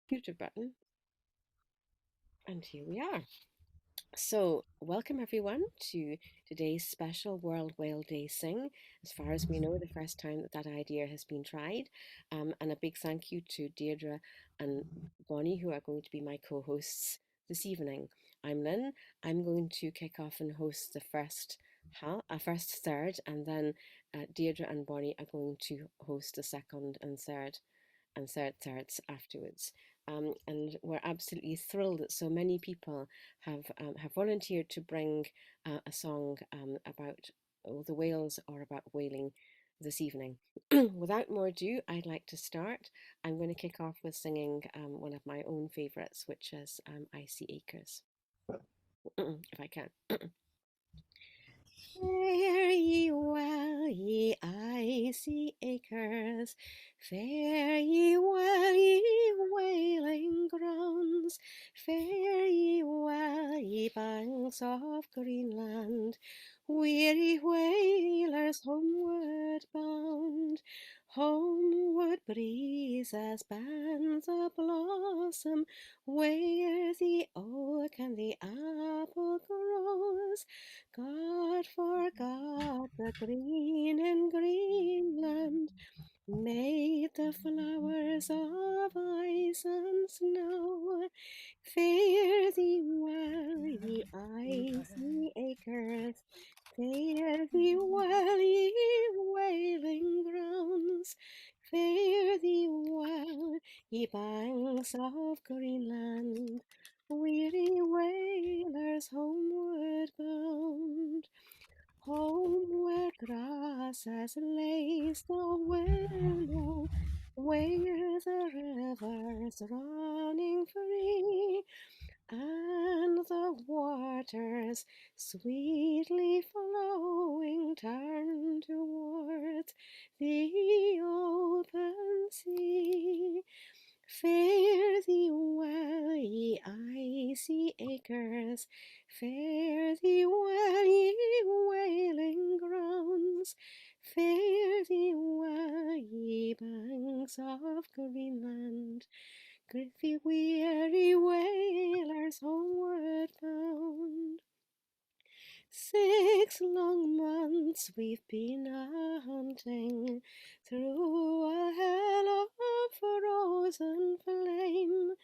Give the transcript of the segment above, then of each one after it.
computer button, and here we are. So, welcome everyone to today's special World Whale Day Sing. As far as we know, the first time that that idea has been tried. And a big thank you to Deirdre and Bonnie, who are going to be my co hosts this evening. I'm Lynn. I'm going to kick off and host the first third, and then Deirdre and Bonnie are going to host the second and thirds afterwards. And we're absolutely thrilled that so many people have volunteered to bring a song about the whales or about whaling this evening. Without more ado, I'd like to start. I'm going to kick off with singing one of my own favourites, which is Icy Acres, if I can. Fare ye well, ye icy acres, fare ye well, ye whaling grounds, fare ye well, ye banks of Greenland, weary whalers homeward bound. Homeward breezes, bands of blossom, where the oak and the apple grows. God forgot the green in Greenland, made the flowers of ice and snow. Fare thee well, ye icy acres, fare thee well, ye whaling grounds, fare thee well, ye banks of Greenland, weary whalers homeward bound. Home where grasses lace the willow, where the river's running free, and the waters sweetly flowing turn towards the open sea. Fare thee well, ye icy acres, fare thee well, ye whaling grounds, fare thee well, ye banks of Greenland, the weary whalers homeward bound. 6 long months we've been a-hunting through a hell of frozen flame.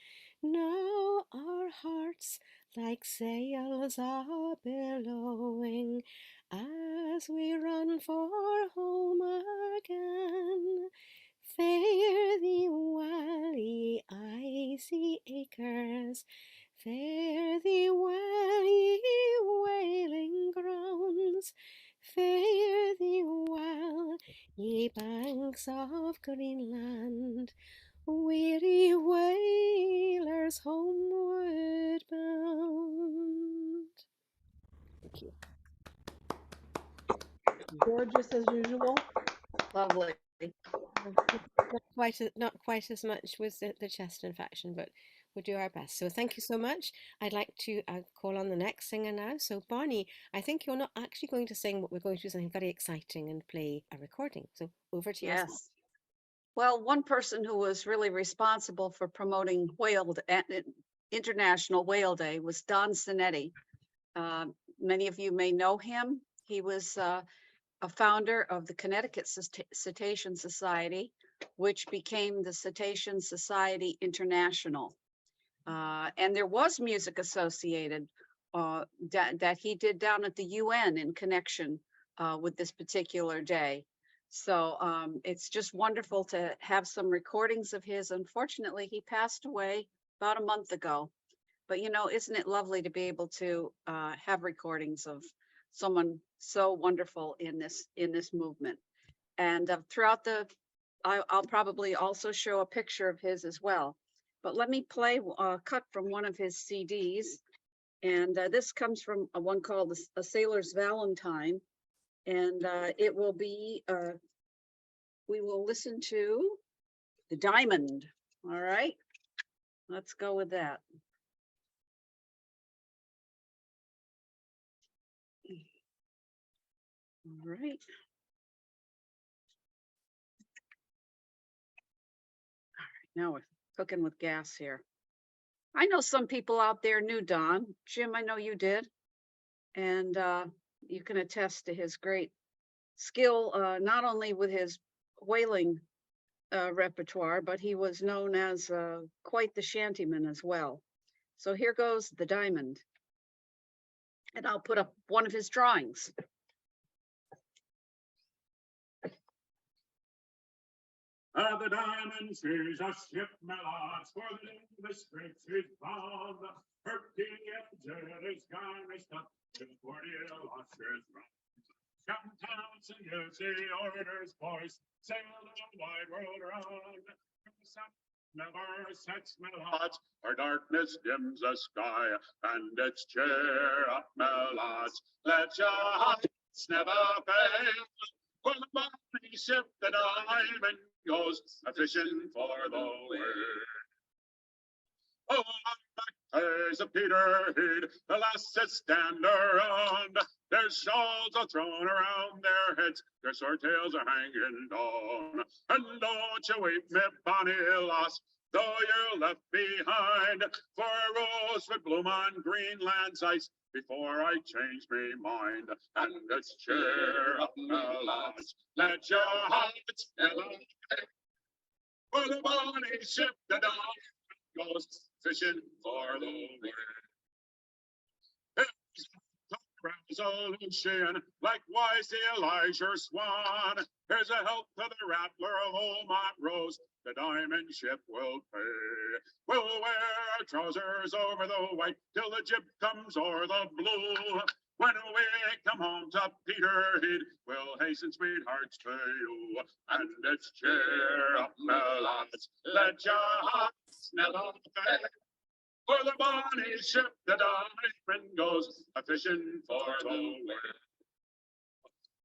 Now our hearts like sails are billowing as we run for home again. Fare thee well, ye icy acres, fare thee well, ye whaling grounds, fare thee well, ye banks of Greenland, weary whalers homeward bound. Thank you. Gorgeous as usual. Lovely. Not quite as much with the chest infection, but we'll do our best. So thank you so much. I'd like to call on the next singer now. So Bonnie, I think you're not actually going to sing, but we're going to do something very exciting and play a recording. So over to yourself. Yes. Well, one person who was really responsible for promoting International Whale Day was Don Sineti. Many of you may know him. He was a founder of the Connecticut Cetacean Society, which became the Cetacean Society International. And there was music associated that he did down at the UN in connection with this particular day. So it's just wonderful to have some recordings of his. Unfortunately, he passed away about a month ago. But you know, isn't it lovely to be able to have recordings of someone so wonderful in this movement? And throughout I'll probably also show a picture of his as well. But let me play a cut from one of his CDs. And this comes from one called A Sailor's Valentine. And it will be, we will listen to The Diamond. All right, let's go with that. All right. Now cooking with gas here. I know some people out there knew Don. Jim, I know you did. And you can attest to his great skill, not only with his whaling repertoire, but he was known as quite the shantyman as well. So here goes the Diamond. And I'll put up one of his drawings. The Diamond sees a ship, my lads, for the straits is bound. Her jet is garnished up with 40 lobsters round. Captain Townsend gives the orders, boys, sail the wide world round. The sun never sets, my lads, our darkness dims the sky, and it's cheer up, my lads, let your hearts never fail. For the bonny ship, the Diamond, goes a fishing for the whale. Oh, back there's a Peterhead, the lasses stand around. Their shawls are thrown around their heads, their sword tails are hanging down. And don't you weep, me bonny lass, though you're left behind, for a rose would bloom on Greenland's ice before I change me mind. And let's cheer up, my lads, let your hearts never fail. For the bonny ship, the Diamond, goes fishing for the whale. Resolution, likewise the Elijah Swan. Here's a health to the Rattler of Old Montrose, the Diamond ship will pay. We'll wear trousers over the white till the jib comes o'er the blue. When we come home to Peterhead, we'll hasten sweethearts to you. And it's cheer up, my lads, let your hearts never fail. For the bonny ship, the Diamond, goes a fishing for the whale.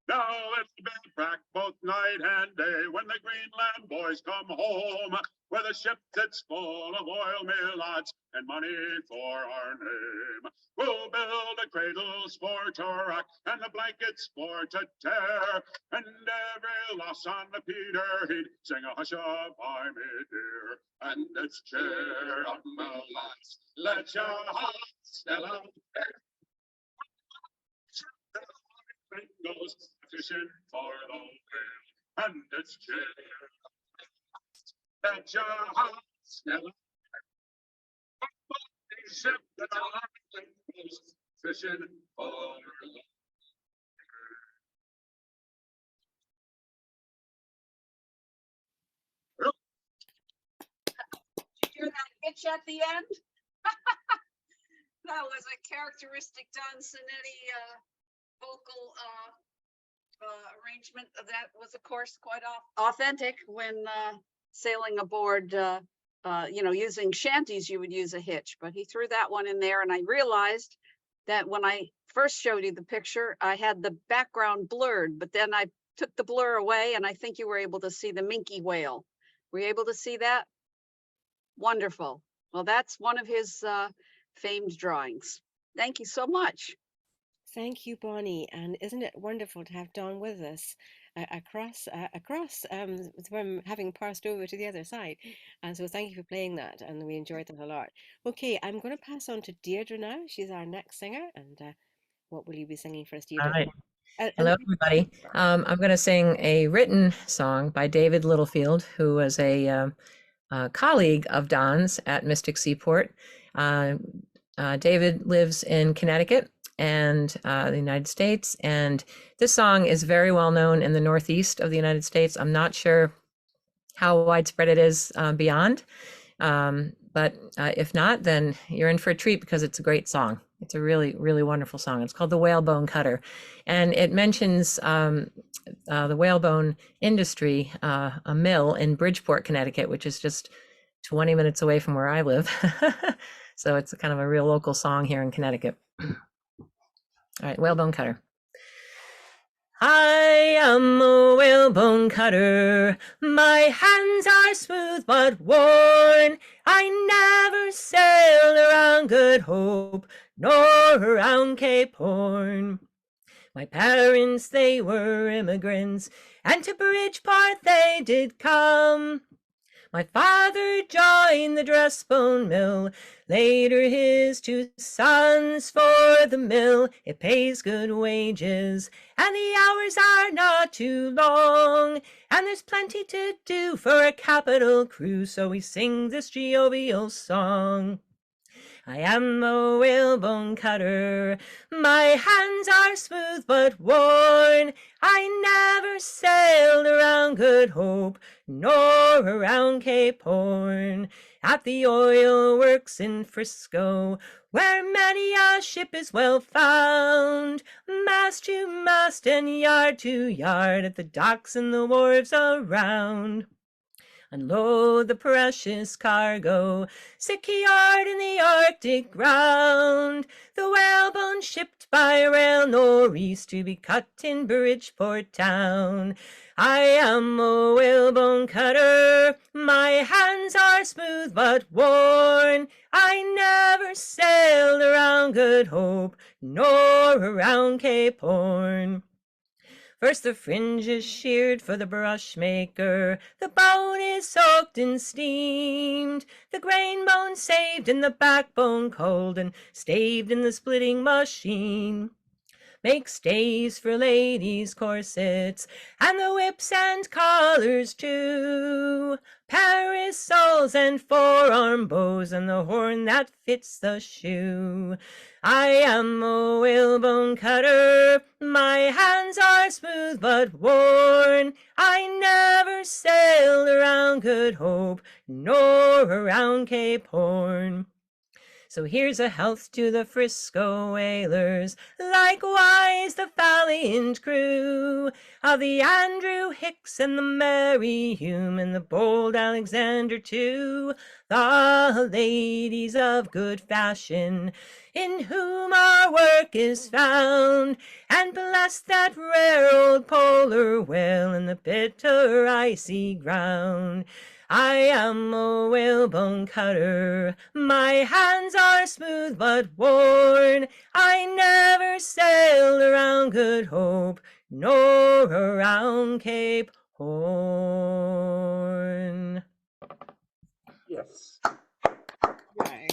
Now it's been crack both night and day when the Greenland boys come home, with a ship that's full of oil, me lads, and money for our name. We'll build the cradles for to rock and the blankets for to tear, and every loss on the Peterhead sing a hush up, I me dear. And it's cheer up, my lads, let your hearts never fail. Goes fishing for the whale, and it's cheer up, let your hearts never fail. Ship the Diamond goes fishing for the whale. Did you hear that pitch at the end? That was a characteristic Don Sineti vocal arrangement. That was, of course, quite authentic when sailing aboard, using shanties, you would use a hitch, but he threw that one in there. And I realized that when I first showed you the picture, I had the background blurred, but then I took the blur away and I think you were able to see the minke whale. Were you able to see that? Wonderful. Well, that's one of his famed drawings. Thank you so much. Thank you, Bonnie. And isn't it wonderful to have Don with us across from having passed over to the other side? And so thank you for playing that, and we enjoyed that a lot. Okay, I'm going to pass on to Deirdre now. She's our next singer, and what will you be singing for us, Deirdre? All right. Hello, everybody. I'm going to sing a written song by David Littlefield, who was a colleague of Don's at Mystic Seaport. David lives in Connecticut and the United States, and this song is very well known in the Northeast of the United States. I'm not sure how widespread it is beyond, but if not, then you're in for a treat because it's a great song. It's a really, really wonderful song. It's called The Whalebone Cutter, and it mentions the whalebone industry, a mill in Bridgeport, Connecticut, which is just 20 minutes away from where I live. So it's kind of a real local song here in Connecticut. All right, Whalebone Cutter. I am a whalebone cutter, my hands are smooth but worn. I never sailed around Good Hope, nor around Cape Horn. My parents, they were immigrants, and to Bridgeport they did come. My father joined the dress-bone mill, later his 2 sons for the mill. It pays good wages, and the hours are not too long, and there's plenty to do for a capital crew, so we sing this jovial song. I am a whalebone cutter, my hands are smooth but worn. I never sailed around Good Hope, nor around Cape Horn. At the oil works in Frisco, where many a ship is well found, mast to mast and yard to yard, at the docks and the wharves around. Unload the precious cargo, secured in the Arctic ground. The whalebone shipped by rail northeast to be cut in Bridgeport town. I am a whalebone cutter, my hands are smooth but worn. I never sailed around Good Hope, nor around Cape Horn. First the fringe is sheared for the brush maker, the bone is soaked and steamed, the grain bone saved and the backbone cold and staved in the splitting machine. Make stays for ladies' corsets, and the whips and collars too, parasols and forearm bows, and the horn that fits the shoe. I am a whalebone cutter, my hands are smooth but worn. I never sailed around Good Hope, nor around Cape Horn. So here's a health to the Frisco whalers, likewise the valiant crew of the Andrew Hicks and the Mary Hume and the bold Alexander too, the ladies of good fashion, in whom our work is found, and bless that rare old polar whale in the bitter icy ground. I am a whalebone cutter, my hands are smooth but worn. I never sailed around Good Hope, nor around Cape Horn. Yes. Wow.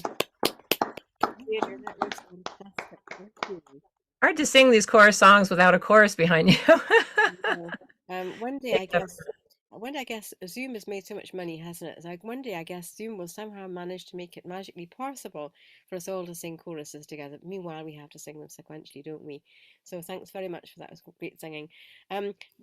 Deirdre, that was fantastic. Thank you. Hard to sing these chorus songs without a chorus behind you. One day, I guess Zoom has made so much money, hasn't it? It's like one day, I guess Zoom will somehow manage to make it magically possible for us all to sing choruses together. Meanwhile, we have to sing them sequentially, don't we? So thanks very much for that. It was great singing.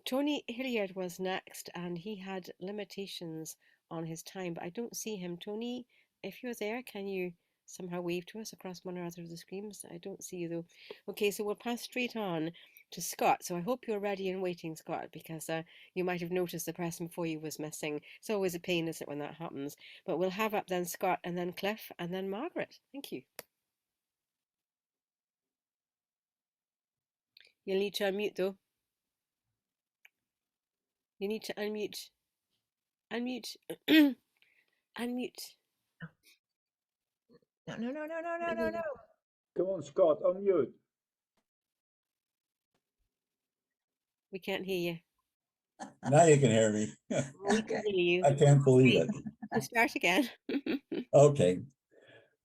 Tony Hilliard was next, and he had limitations on his time, but I don't see him. Tony, if you're there, can you somehow wave to us across one or other of the screens? I don't see you though. Okay, so we'll pass straight on to Scott. So I hope you're ready and waiting, Scott, because you might have noticed the person before you was missing. It's always a pain, isn't it, when that happens? But we'll have up then Scott and then Cliff and then Margaret. Thank you. You'll need to unmute though. You need to unmute. Unmute. Unmute. No. Come on, Scott, unmute. We can't hear you. Now you can hear me. We can hear you. I can't believe it. We'll start again. Okay.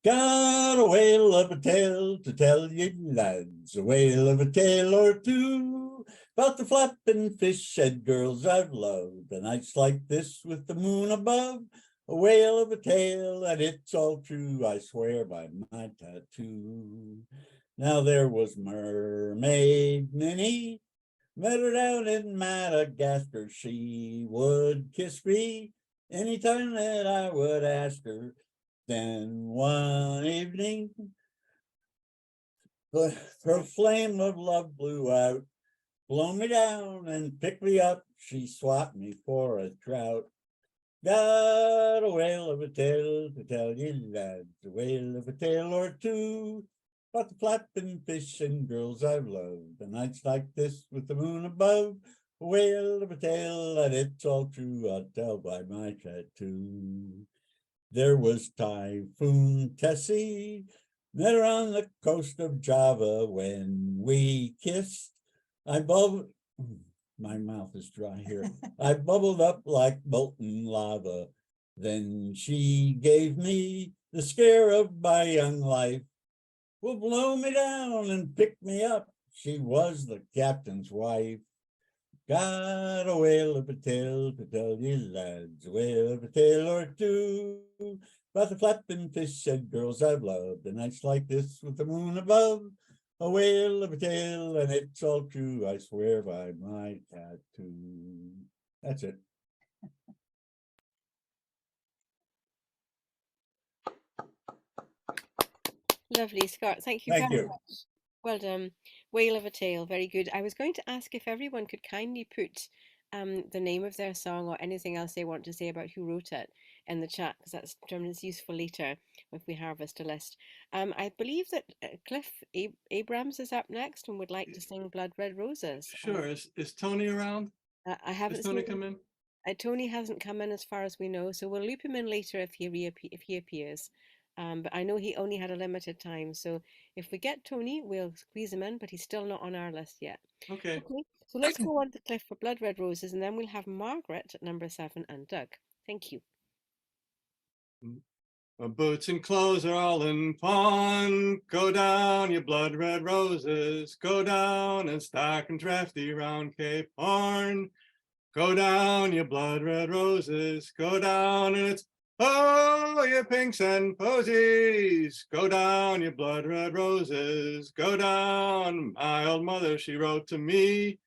Got a whale of a tale to tell you lads, a whale of a tale or two, about the flapping fish head girls I've loved, and nights like this with the moon above, a whale of a tale, and it's all true, I swear by my tattoo. Now there was Mermaid Minnie, met her down in Madagascar. She would kiss me anytime that I would ask her. Then one evening, her flame of love blew out, blow me down and pick me up. She swapped me for a trout. Got a whale of a tale to tell you lads, a whale of a tale or two, about the flapping fish and girls I've loved, and nights like this with the moon above, a whale of a tale, and it's all true, I'll tell by my tattoo. There was Typhoon Tessie, met her on the coast of Java. When we kissed, I bubbled, my mouth is dry here. I bubbled up like molten lava. Then she gave me the scare of my young life. Will blow me down and pick me up. She was the captain's wife. Got a whale of a tale to tell you lads, a whale of a tale or two. About the flapping fish and girls I've loved, and nights like this with the moon above. A whale of a tale, and it's all true, I swear by my tattoo. That's it. Lovely, Scott. Thank you Thank very you. much. Well done. Whale of a Tale. Very good. I was going to ask if everyone could kindly put the name of their song or anything else they want to say about who wrote it in the chat, because that's tremendous useful later if we harvest a list. I believe that Cliff Abrams is up next and would like to sing Blood Red Roses. Sure. Is Tony around? I haven't Does Tony seen come in? Tony hasn't come in as far as we know, so we'll loop him in later if he appears. But I know he only had a limited time, so if we get Tony, we'll squeeze him in, but he's still not on our list yet. Okay. Okay, so let's go on to Cliff for Blood Red Roses, and then we'll have Margaret at number 7 and Doug. Thank you. My boots and clothes are all in pawn. Go down, you blood red roses. Go down and stark and drafty round Cape Horn. Go down, you blood red roses. Go down, and it's oh, you pinks and posies. Go down, you blood red roses. Go down. My old mother, she wrote to me.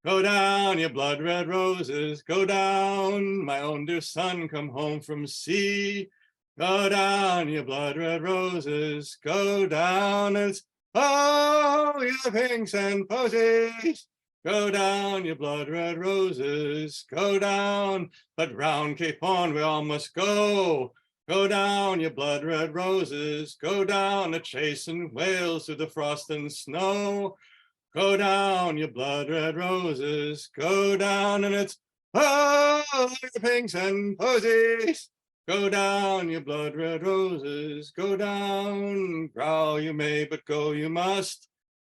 Go down, you blood red roses. Go down. My own dear son come home from sea. Go down, you blood red roses. Go down, and it's oh, you pinks and posies. Go down, you blood red roses. Go down, but round Cape Horn we all must go. Go down, you blood red roses. Go down a chasing whales through the frost and snow. Go down, you blood red roses. Go down, and it's oh, you pinks and posies. Go down, you blood red roses. Go down, growl you may, but go you must.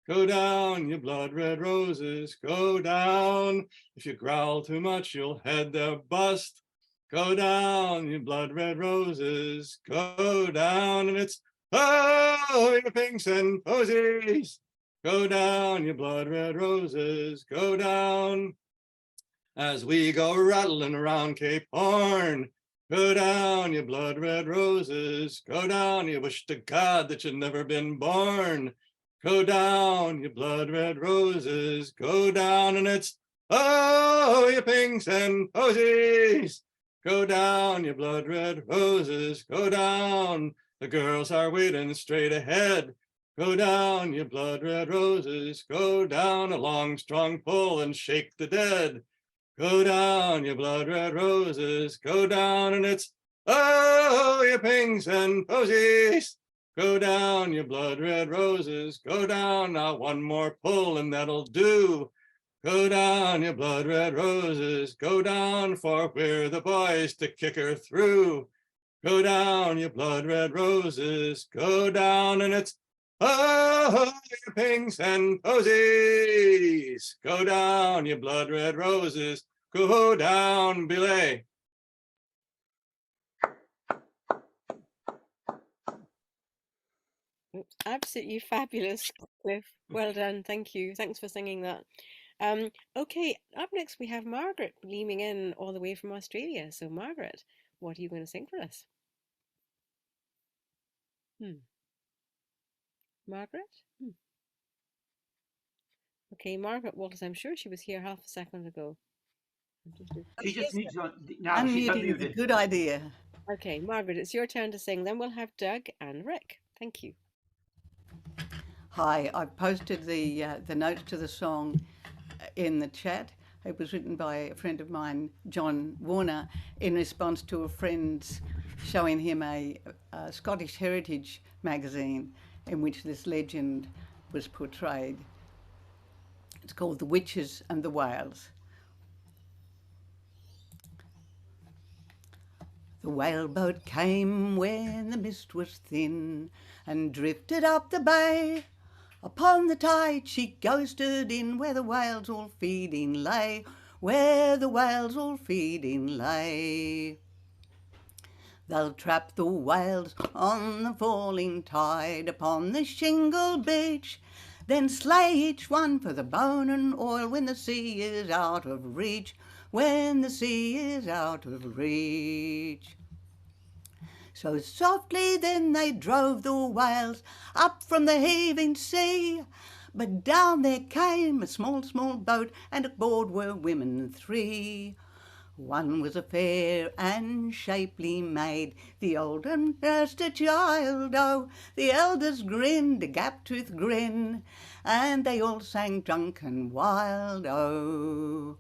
Go down, you blood red roses. Go down. If you growl too much, you'll head their bust. Go down, you blood red roses. Go down, and it's oh, you pinks and posies. Go down, you blood red roses. Go down. As we go rattling around Cape Horn. Go down, you blood red roses. Go down, you wish to God that you'd never been born. Go down, you blood red roses. Go down, and it's oh, you pinks and posies. Go down, you blood red roses. Go down. The girls are waiting straight ahead. Go down, you blood red roses. Go down a long, strong pull and shake the dead. Go down, you blood red roses. Go down, and it's oh, you pinks and posies. Go down, you blood red roses. Go down. Now one more pull and that'll do. Go down, you blood red roses. Go down, for we're the boys to kick her through. Go down, you blood red roses. Go down, and it's oh, you pinks and posies. Go down, you blood red roses. Go down, belay. Absolutely fabulous, Cliff. Well done. Thank you. Thanks for singing that. Okay, up next we have Margaret beaming in all the way from Australia. So, Margaret, what are you going to sing for us? Margaret? Okay, Margaret Walters, I'm sure she was here half a second ago. She just needs to now. She's Unmuting is a unmuted. good idea. Okay, Margaret, it's your turn to sing. Then we'll have Doug and Rick. Thank you. Hi, I've posted the notes to the song in the chat. It was written by a friend of mine, John Warner, in response to a friend's showing him a Scottish heritage magazine in which this legend was portrayed. It's called The Witches and the Whales. The whaleboat came when the mist was thin and drifted up the bay. Upon the tide she ghosted in where the whales all feeding lay, where the whales all feeding lay. They'll trap the whales on the falling tide upon the shingle beach, then slay each one for the bone and oil when the sea is out of reach, when the sea is out of reach. So softly then they drove the whales up from the heaving sea, but down there came a small, small boat, and aboard were women 3. One was a fair and shapely maid, the older nursed a child, oh, the elders grinned a gap-toothed grin, and they all sang drunken wild, oh.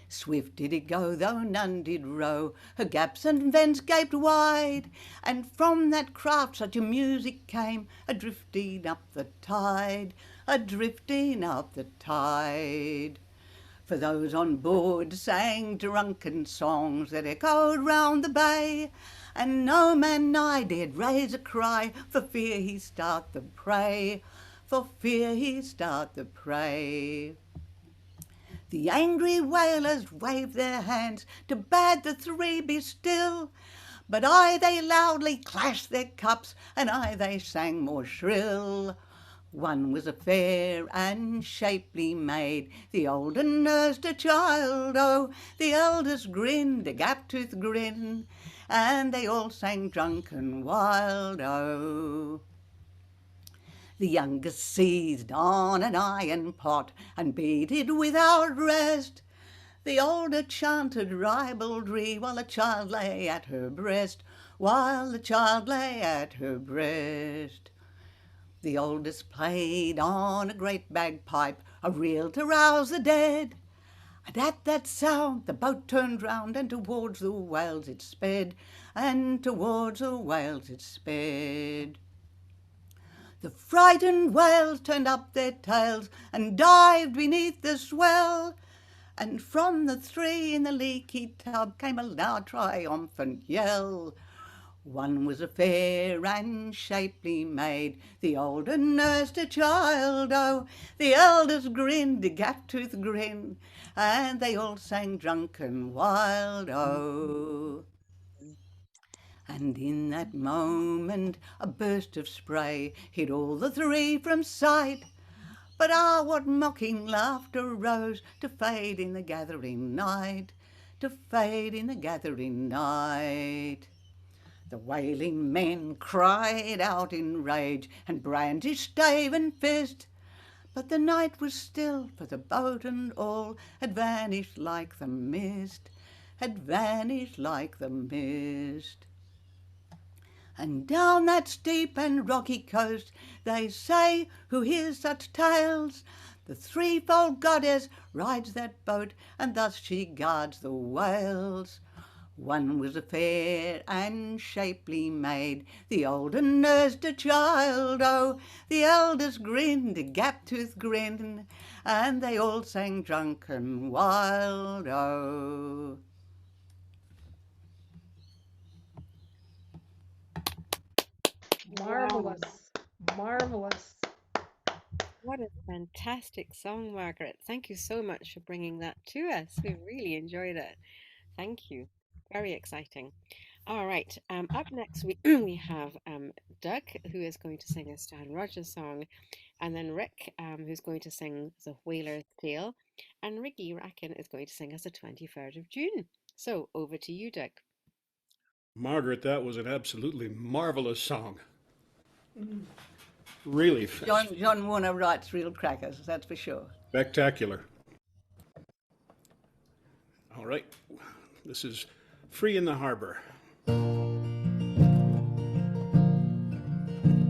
Swift did it go, though none did row, her gaps and vents gaped wide, and from that craft such a music came, a-drifting up the tide, a-drifting up the tide. For those on board sang drunken songs that echoed round the bay, and no man nigh dared raise a cry for fear he start the prey, for fear he start the prey. The angry whalers waved their hands to bade the 3 be still, but aye they loudly clashed their cups, and aye they sang more shrill. One was a fair and shapely maid, the older nursed a child, oh, the elders grinned a gap-toothed grin, and they all sang drunken wild, oh. The youngest seized on an iron pot and beat it without rest. The older chanted ribaldry while the child lay at her breast, while the child lay at her breast. The oldest played on a great bagpipe, a reel to rouse the dead, and at that sound the boat turned round, and towards the whales it sped, and towards the whales it sped. The frightened whales turned up their tails and dived beneath the swell, and from the 3 in the leaky tub came a loud triumphant yell. One was a fair and shapely maid, the older nursed a child, oh, the elders grinned a gap-toothed grin, and they all sang drunken wild, oh. And in that moment a burst of spray hid all the 3 from sight, but ah, what mocking laughter rose to fade in the gathering night, to fade in the gathering night. The wailing men cried out in rage and brandished stave and fist, but the night was still, for the boat and all had vanished like the mist, had vanished like the mist. And down that steep and rocky coast, they say, who hears such tales, the 3-fold goddess rides that boat, and thus she guards the whales. One was a fair and shapely maid, the older nursed a child, oh, the elders grinned a gap-toothed grin, and they all sang drunken wild, oh. Marvelous. Marvelous. What a fantastic song, Margaret. Thank you so much for bringing that to us. We really enjoyed it. Thank you. Very exciting. All right. Up next, we have Doug, who is going to sing a Stan Rogers song, and then Rick, who's going to sing The Whaler's Tale, and Riggy Rackin is going to sing us the 23rd of June. So over to you, Doug. Margaret, that was an absolutely marvelous song. Really John Warner writes real crackers, that's for sure. spectacular. All right, this is Free in the Harbour.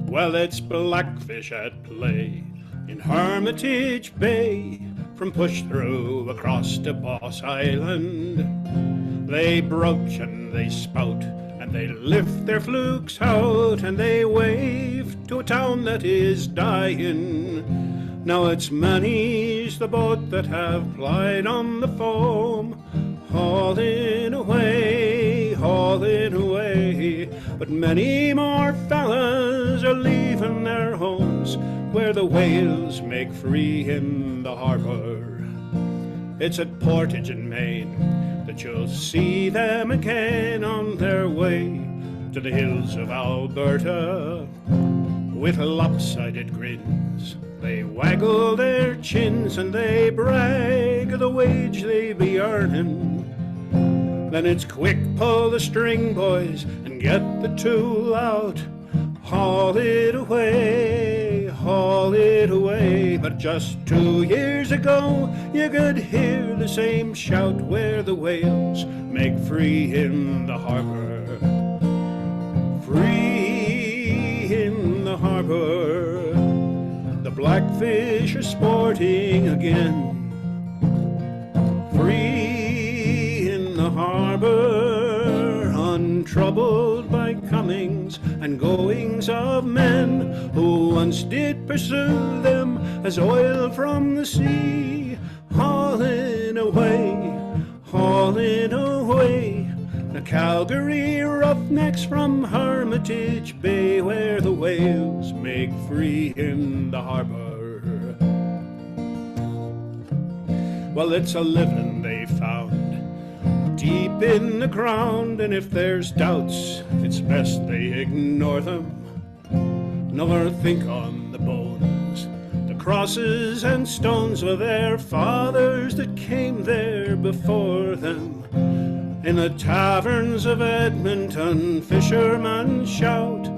Well, it's blackfish at play in Hermitage Bay, from push through across to Boss Island. They broach and they spout, and they lift their flukes out, and they wave to a town that is dying. Now it's many's the boat that have plied on the foam, hauling away, but many more fellas are leaving their homes where the whales make free in the harbour. It's at Portage in Maine, that you'll see them again on their way to the hills of Alberta. With lopsided grins, they waggle their chins and they brag of the wage they be earning. Then it's quick, pull the string, boys, and get the tool out. Haul it away. But just 2 years ago, you could hear the same shout where the whales make free in the harbour. Free in the harbour. The blackfish are sporting again. Free in the harbour, untroubled by comings and goings of men who once did pursue them as oil from the sea. Hauling away, the Calgary roughnecks from Hermitage Bay, where the whales make free in the harbour. Well, it's a living they found deep in the ground, and if there's doubts, it's best they ignore them. Nor think on the bones, the crosses and stones of their fathers that came there before them. In the taverns of Edmonton, fishermen shout,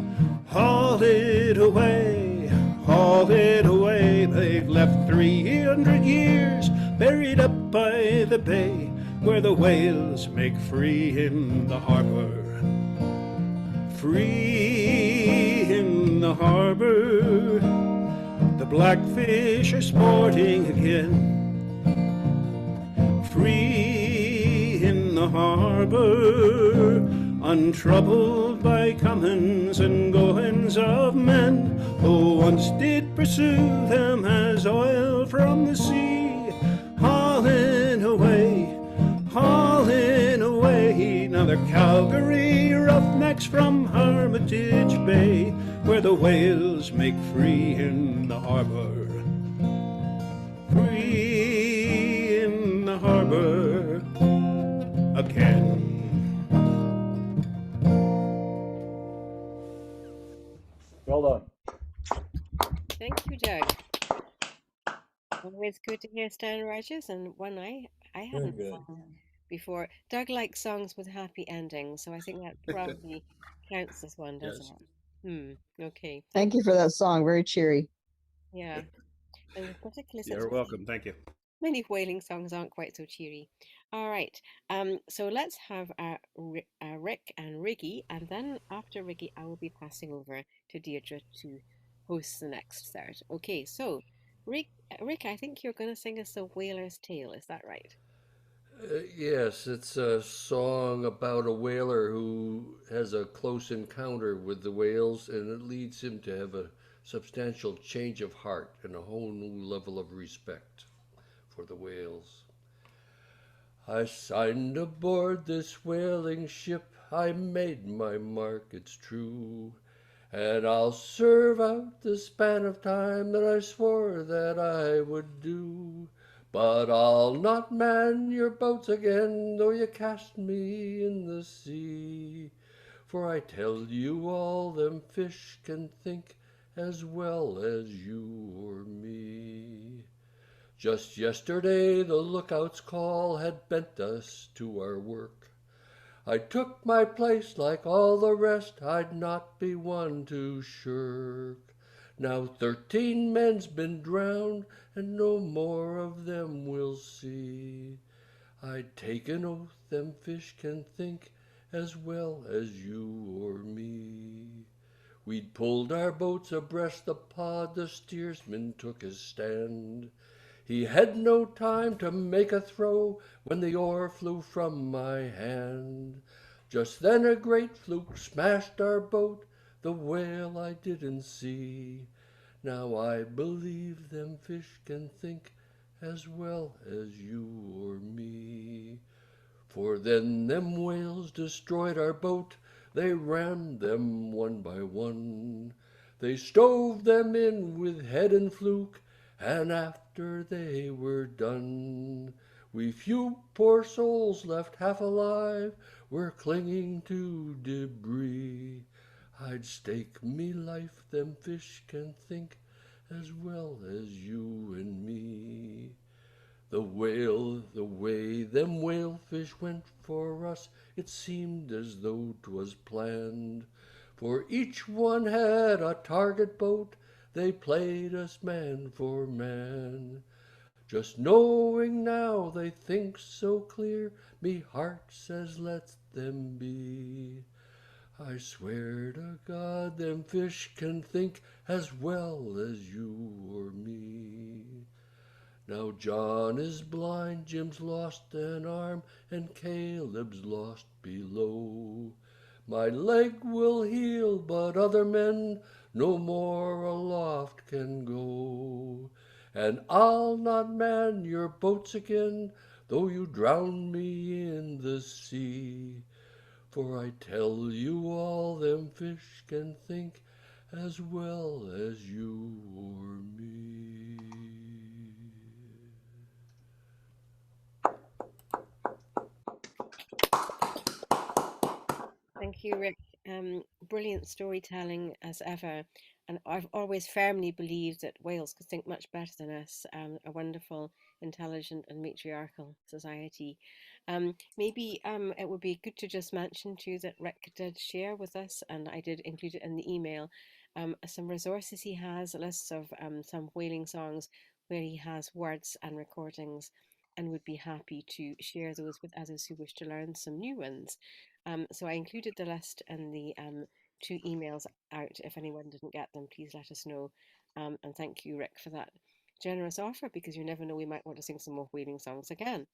haul it away, haul it away. They've left 300 years buried up by the bay, where the whales make free in the harbour. Free in the harbour, the blackfish are sporting again. Free in the harbour, untroubled by comings and goings of men who once did pursue them as oil from the sea. Hauling away, now they're Calgary roughnecks from Hermitage Bay, where the whales make free in the harbour. Free in the harbour again. Well done. Thank you, Doug. Always good to hear Stan Rogers, and one I hadn't good. sung before. Doug likes songs with happy endings, so I think that probably counts as one, doesn't it? Okay. Thank you for that song. Very cheery. Yeah. And particularly since You're welcome. Thank you. many whaling songs aren't quite so cheery. All right. So let's have Rick and Riggy, and then after Riggy, I will be passing over to Deirdre to host the next third. Okay. So, Rick, I think you're going to sing us a whaler's tale. Is that right? Yes, it's a song about a whaler who has a close encounter with the whales, and it leads him to have a substantial change of heart and a whole new level of respect for the whales. I signed aboard this whaling ship, I made my mark, it's true, and I'll serve out the span of time that I swore that I would do. But I'll not man your boats again, though you cast me in the sea. For I tell you all them fish can think as well as you or me. Just yesterday the lookout's call had bent us to our work. I took my place like all the rest, I'd not be one to shirk. Now 13 men's been drowned, and no more of them we'll see. I'd take an oath them fish can think as well as you or me. We'd pulled our boats abreast the pod, the steersman took his stand. He had no time to make a throw when the oar flew from my hand. Just then a great fluke smashed our boat, the whale I didn't see. Now I believe them fish can think as well as you or me. For then them whales destroyed our boat, they rammed them one by one. They stove them in with head and fluke, and after they were done, We few poor souls left half alive, we're clinging to debris. I'd stake me life them fish can think as well as you and me. The way them whalefish went for us, it seemed as though 'twas planned. For each one had a target boat, they played us man for man. Just knowing now they think so clear, me heart says let them be. I swear to God them fish can think as well as you or me. Now John is blind, Jim's lost an arm, and Caleb's lost below. My leg will heal, but other men no more aloft can go. And I'll not man your boats again, though you drown me in the sea. For I tell you all them fish can think as well as you or me. Thank you, Rick. Brilliant storytelling as ever. And I've always firmly believed that whales could think much better than us. A wonderful, intelligent, and matriarchal society. Maybe it would be good to just mention too that Rick did share with us, and I did include it in the email, some resources he has, lists of some whaling songs where he has words and recordings, and would be happy to share those with others who wish to learn some new ones. So I included the list in the two emails out. If anyone didn't get them, please let us know. And thank you, Rick, for that generous offer, because you never know, we might want to sing some more whaling songs again.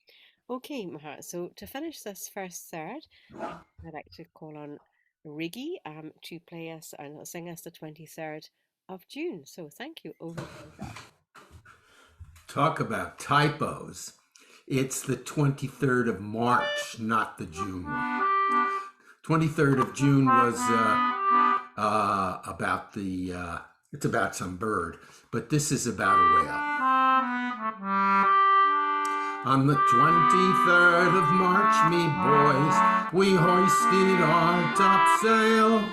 Okay, Maha, so to finish this first third, I'd like to call on Riggy to play us and sing us the 23rd of June. So thank you. Over to you. Talk about typos. It's the 23rd of March, not the June one. 23rd of June was about the, it's about some bird, but this is about a whale. On the 23rd of March, me boys, we hoisted our topsail,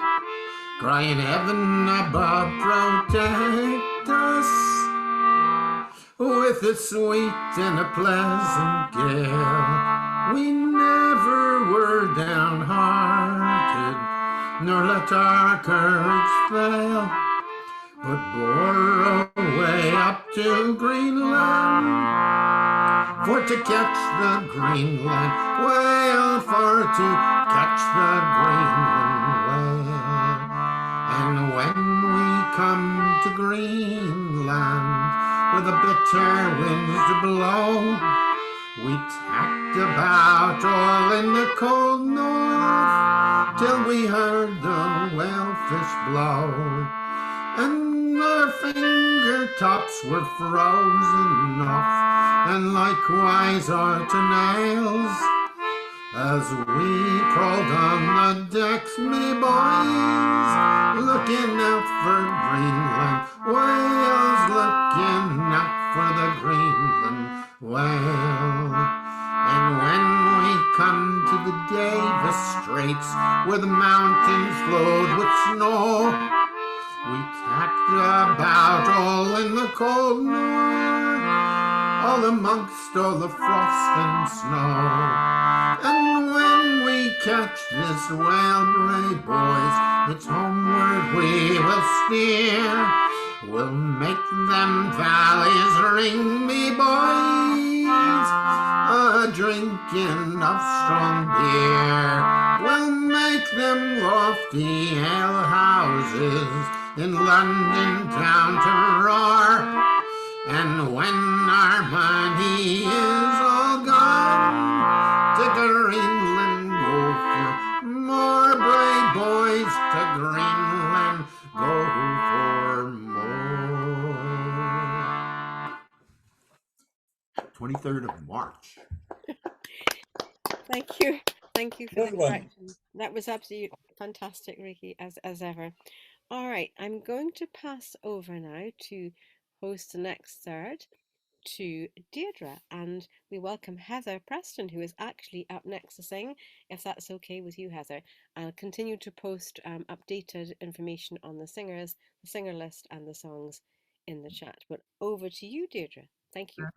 crying heaven above protect us, with a sweet and a pleasant gale. We never were downhearted, nor let our courage fail, but bore away up to Greenland, for to catch the Greenland whale, for to catch the Greenland whale. And when we come to Greenland, with the bitter winds to blow, we tacked about all in the cold north, till we heard the whalefish blow, and our finger tops were frozen off, and likewise our toenails, as we crawled on the decks, me boys, looking out for Greenland whales, looking out for the Greenland whale. And when we come to the Davis Straits, where the mountains flowed with snow, we tacked about all in the cold north, all amongst all the frost and snow. And when we catch this whale, brave boys, it's homeward we will steer. We'll make them valleys ring, me boys, a drinking of strong beer. We'll make them lofty ale houses in London town to roar. And when our money is all gone, to Greenland go for more, brave boys, to Greenland go for more. 23rd of March. Thank you. Thank you for Good the one. correction. That was absolutely fantastic, Ricky, as ever. All right, I'm going to pass over now to host the next third. to Deirdre, and we welcome Heather Preston, who is actually up next to sing, if that's okay with you, Heather. I'll continue to post updated information on the singers, the singer list, and the songs in the chat. But over to you, Deirdre. Thank you.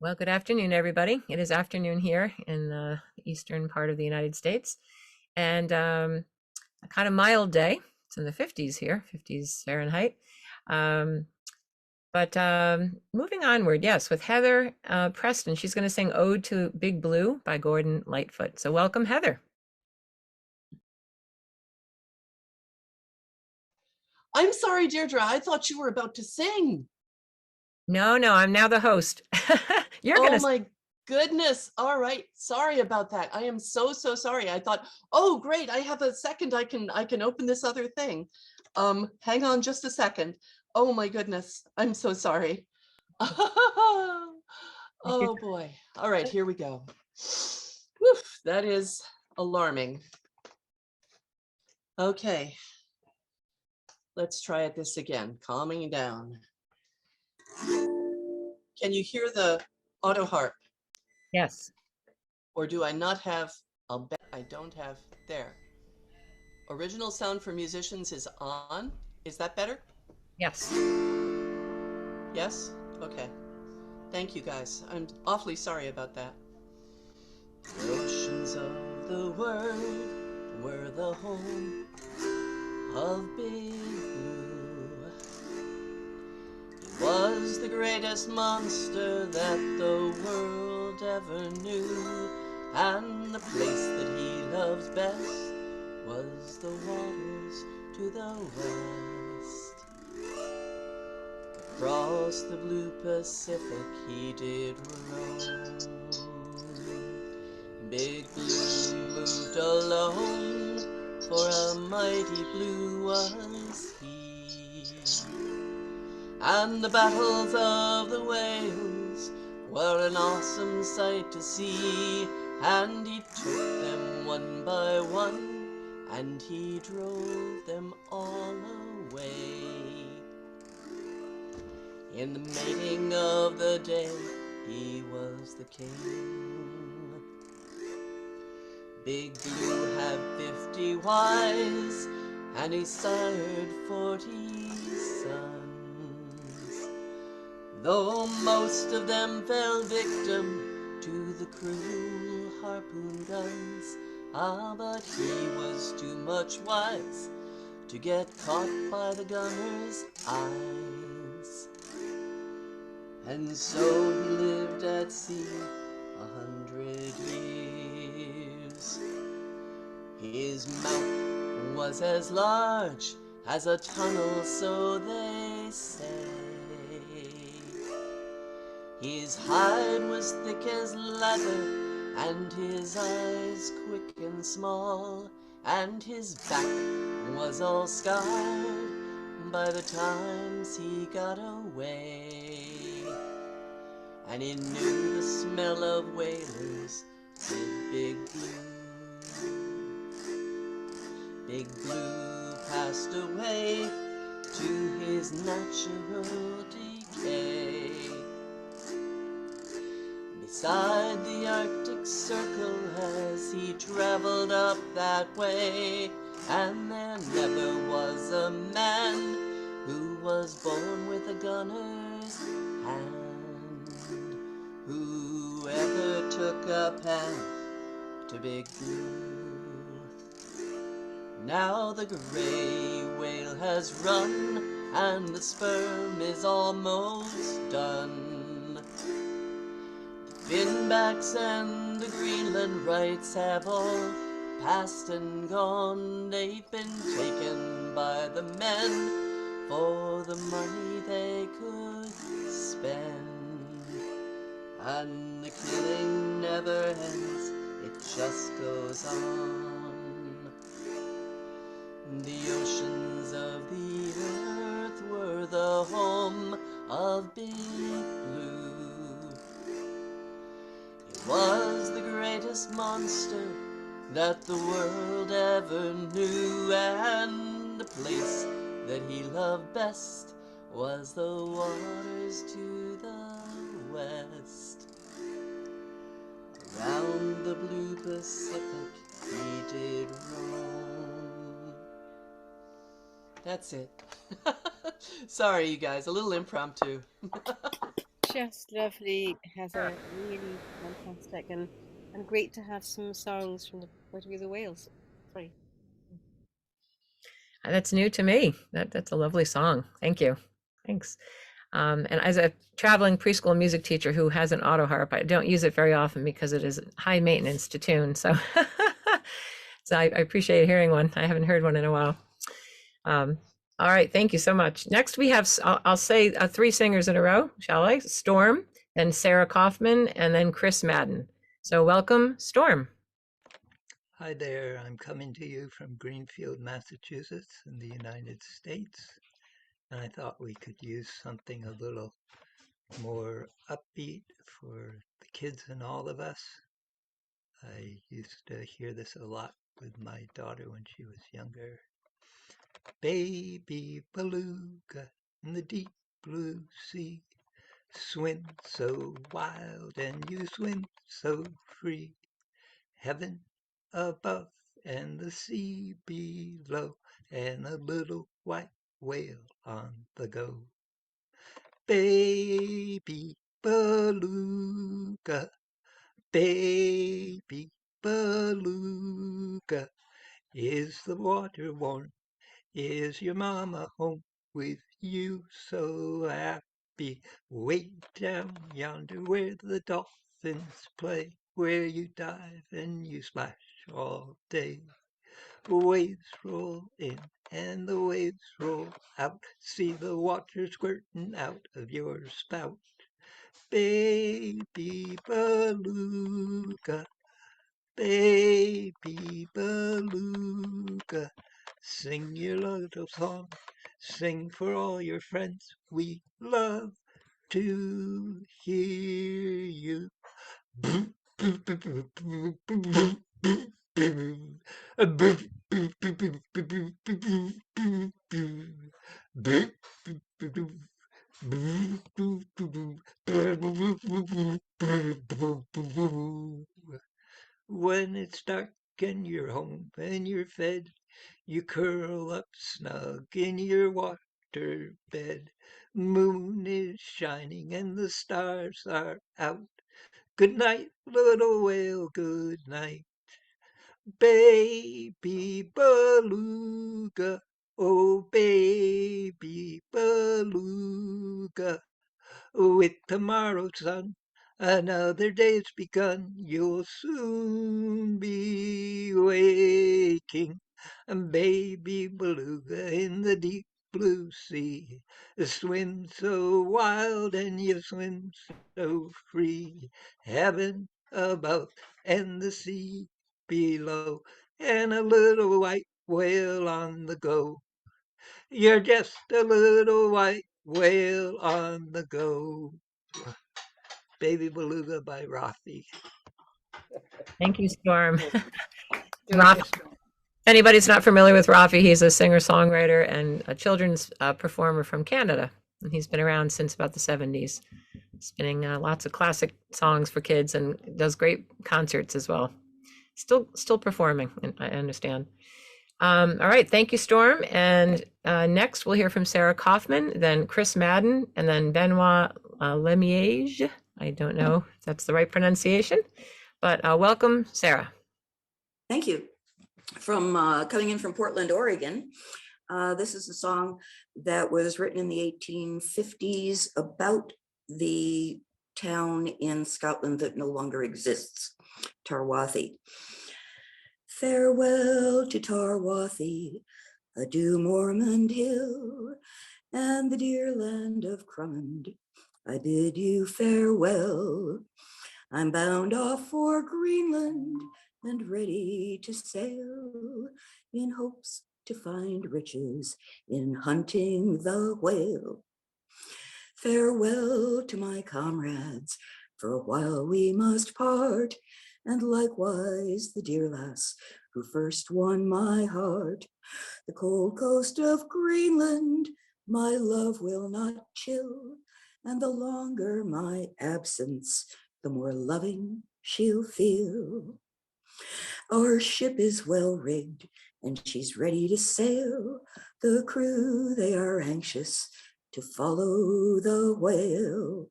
Well, good afternoon, everybody. It is afternoon here in the eastern part of the United States, and a kind of mild day. It's in the 50s here, 50s Fahrenheit. But moving onward, yes, with Heather Preston, she's going to sing Ode to Big Blue by Gordon Lightfoot. So welcome, Heather. I'm sorry, Deirdre. I thought you were about to sing. No, I'm now the host. Oh my goodness. All right. Sorry about that. I am so sorry. I thought, oh great, I have a second. I can open this other thing. Hang on just a second. Oh my goodness. I'm so sorry. Oh boy. All right, here we go. Whew, that is alarming. Okay. Let's try this again. Calming down. Can you hear the auto harp? Yes. Or do I not have, I'll bet I don't have, there. Original sound for musicians is on. Is that better? Yes. Yes? Okay. Thank you guys. I'm awfully sorry about that. The oceans of the world were the home of Big Blue. He was the greatest monster that the world ever knew, and the place that he loved best was the waters to the west. Across the blue Pacific he did roam. Big Blue moved alone, for a mighty blue was he. And the battles of the whales were an awesome sight to see, and he took them one by one, and he drove them all away. In the mating of the day, he was the king. Big Blue had 50 wives, and he sired 40 sons. Though most of them fell victim to the cruel harpoon guns, but he was too much wise to get caught by the gunner's eyes. And so he lived at sea 100 years. His mouth was as large as a tunnel, so they say. His hide was thick as leather, and his eyes quick and small, and his back was all scarred by the times he got away. And he knew the smell of whalers, did Big Blue. Big Blue passed away to his natural decay. Beside the Arctic Circle as he traveled up that way, and there never was a man who was born with a gunner's hand. Whoever took a pen to Big Blue. Now the gray whale has run, and the sperm is almost done. The finbacks and the Greenland rights have all passed and gone. They've been taken by the men for the money they could spend. And the killing never ends, it just goes on. The oceans of the earth were the home of Big Blue. It was the greatest monster that the world ever knew, and the place that he loved best was the waters to the Pacific he did roam. That's it. Sorry, you guys, a little impromptu. Just lovely, Heather. Really fantastic and great to have some songs from the point of view of the whales. Sorry. That's new to me. That's a lovely song. Thank you. Thanks. And as a traveling preschool music teacher who has an auto harp, I don't use it very often because it is high maintenance to tune. So, so I appreciate hearing one. I haven't heard one in a while. All right, thank you so much. Next we have, I'll say 3 singers in a row, shall I? Storm, then Sarah Kaufman, and then Chris Madden. So welcome, Storm. Hi there, I'm coming to you from Greenfield, Massachusetts in the United States. And I thought we could use something a little more upbeat for the kids and all of us. I used to hear this a lot with my daughter when she was younger. Baby beluga in the deep blue sea, swim so wild and you swim so free. Heaven above and the sea below, and a little white whale on the go. Baby beluga, baby beluga, is the water warm? Is your mama home with you so happy? Way down yonder where the dolphins play, where you dive and you splash all day. Waves roll in and the waves roll out. See the water squirting out of your spout. Baby beluga, baby beluga, sing your little song, sing for all your friends. We love to hear you. When it's dark and you're home and you're fed, you curl up snug in your water bed. Moon is shining and the stars are out. Good night, little whale, good night. Baby beluga, oh baby beluga. With tomorrow's sun, another day's begun. You'll soon be waking, baby beluga in the deep blue sea. Swim so wild and you swim so free. Heaven above and the sea below, and a little white whale on the go. You're just a little white whale on the go. Baby Beluga by Rafi. Thank you, Storm. Rafi. If anybody's not familiar with Rafi, he's a singer-songwriter and a children's performer from Canada. And he's been around since about the 70s, spinning lots of classic songs for kids and does great concerts as well. Still performing, I understand. All right, thank you, Storm. And next we'll hear from Sarah Kaufman, then Chris Madden, and then Benoit Lemiege. I don't know if that's the right pronunciation, but welcome, Sarah. Thank you. From coming in from Portland, Oregon. This is a song that was written in the 1850s about the town in Scotland that no longer exists, Tarwathie. Farewell to Tarwathie, adieu Mormond Hill, and the dear land of Crumond. I bid you farewell. I'm bound off for Greenland and ready to sail in hopes to find riches in hunting the whale. Farewell to my comrades, for a while we must part, and likewise the dear lass who first won my heart. The cold coast of Greenland my love will not chill, and the longer my absence, the more loving she'll feel. Our ship is well rigged and she's ready to sail. The crew, they are anxious to follow the whale.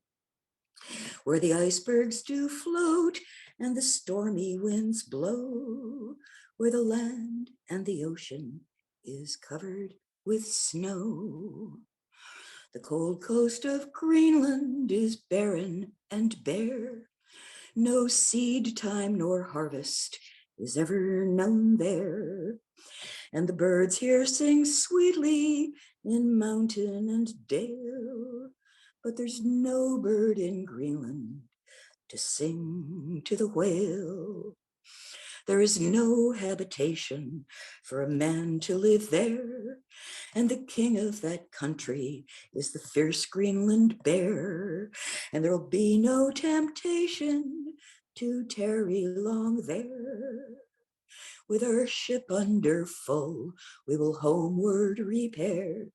Where the icebergs do float and the stormy winds blow, where the land and the ocean is covered with snow. The cold coast of Greenland is barren and bare. No seed time nor harvest is ever known there. And the birds here sing sweetly in mountain and dale. But there's no bird in Greenland to sing to the whale. There is no habitation for a man to live there, and the king of that country is the fierce Greenland bear, and there'll be no temptation to tarry long there. With our ship under full, we will homeward repair.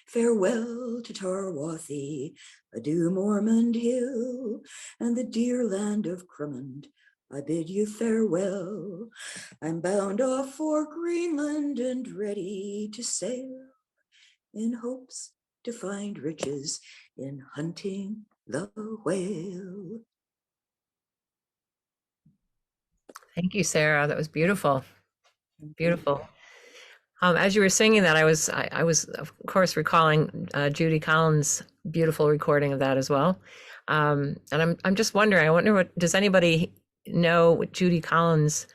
Farewell to Tarwathie, adieu Mormond Hill, and the dear land of Crumond. I bid you farewell. I'm bound off for Greenland and ready to sail, in hopes to find riches in hunting the whale. Thank you, Sarah. That was beautiful. Beautiful. As you were singing that, I was of course recalling Judy Collins' beautiful recording of that as well. And I'm just wondering. I wonder does anybody know what Judy Collins'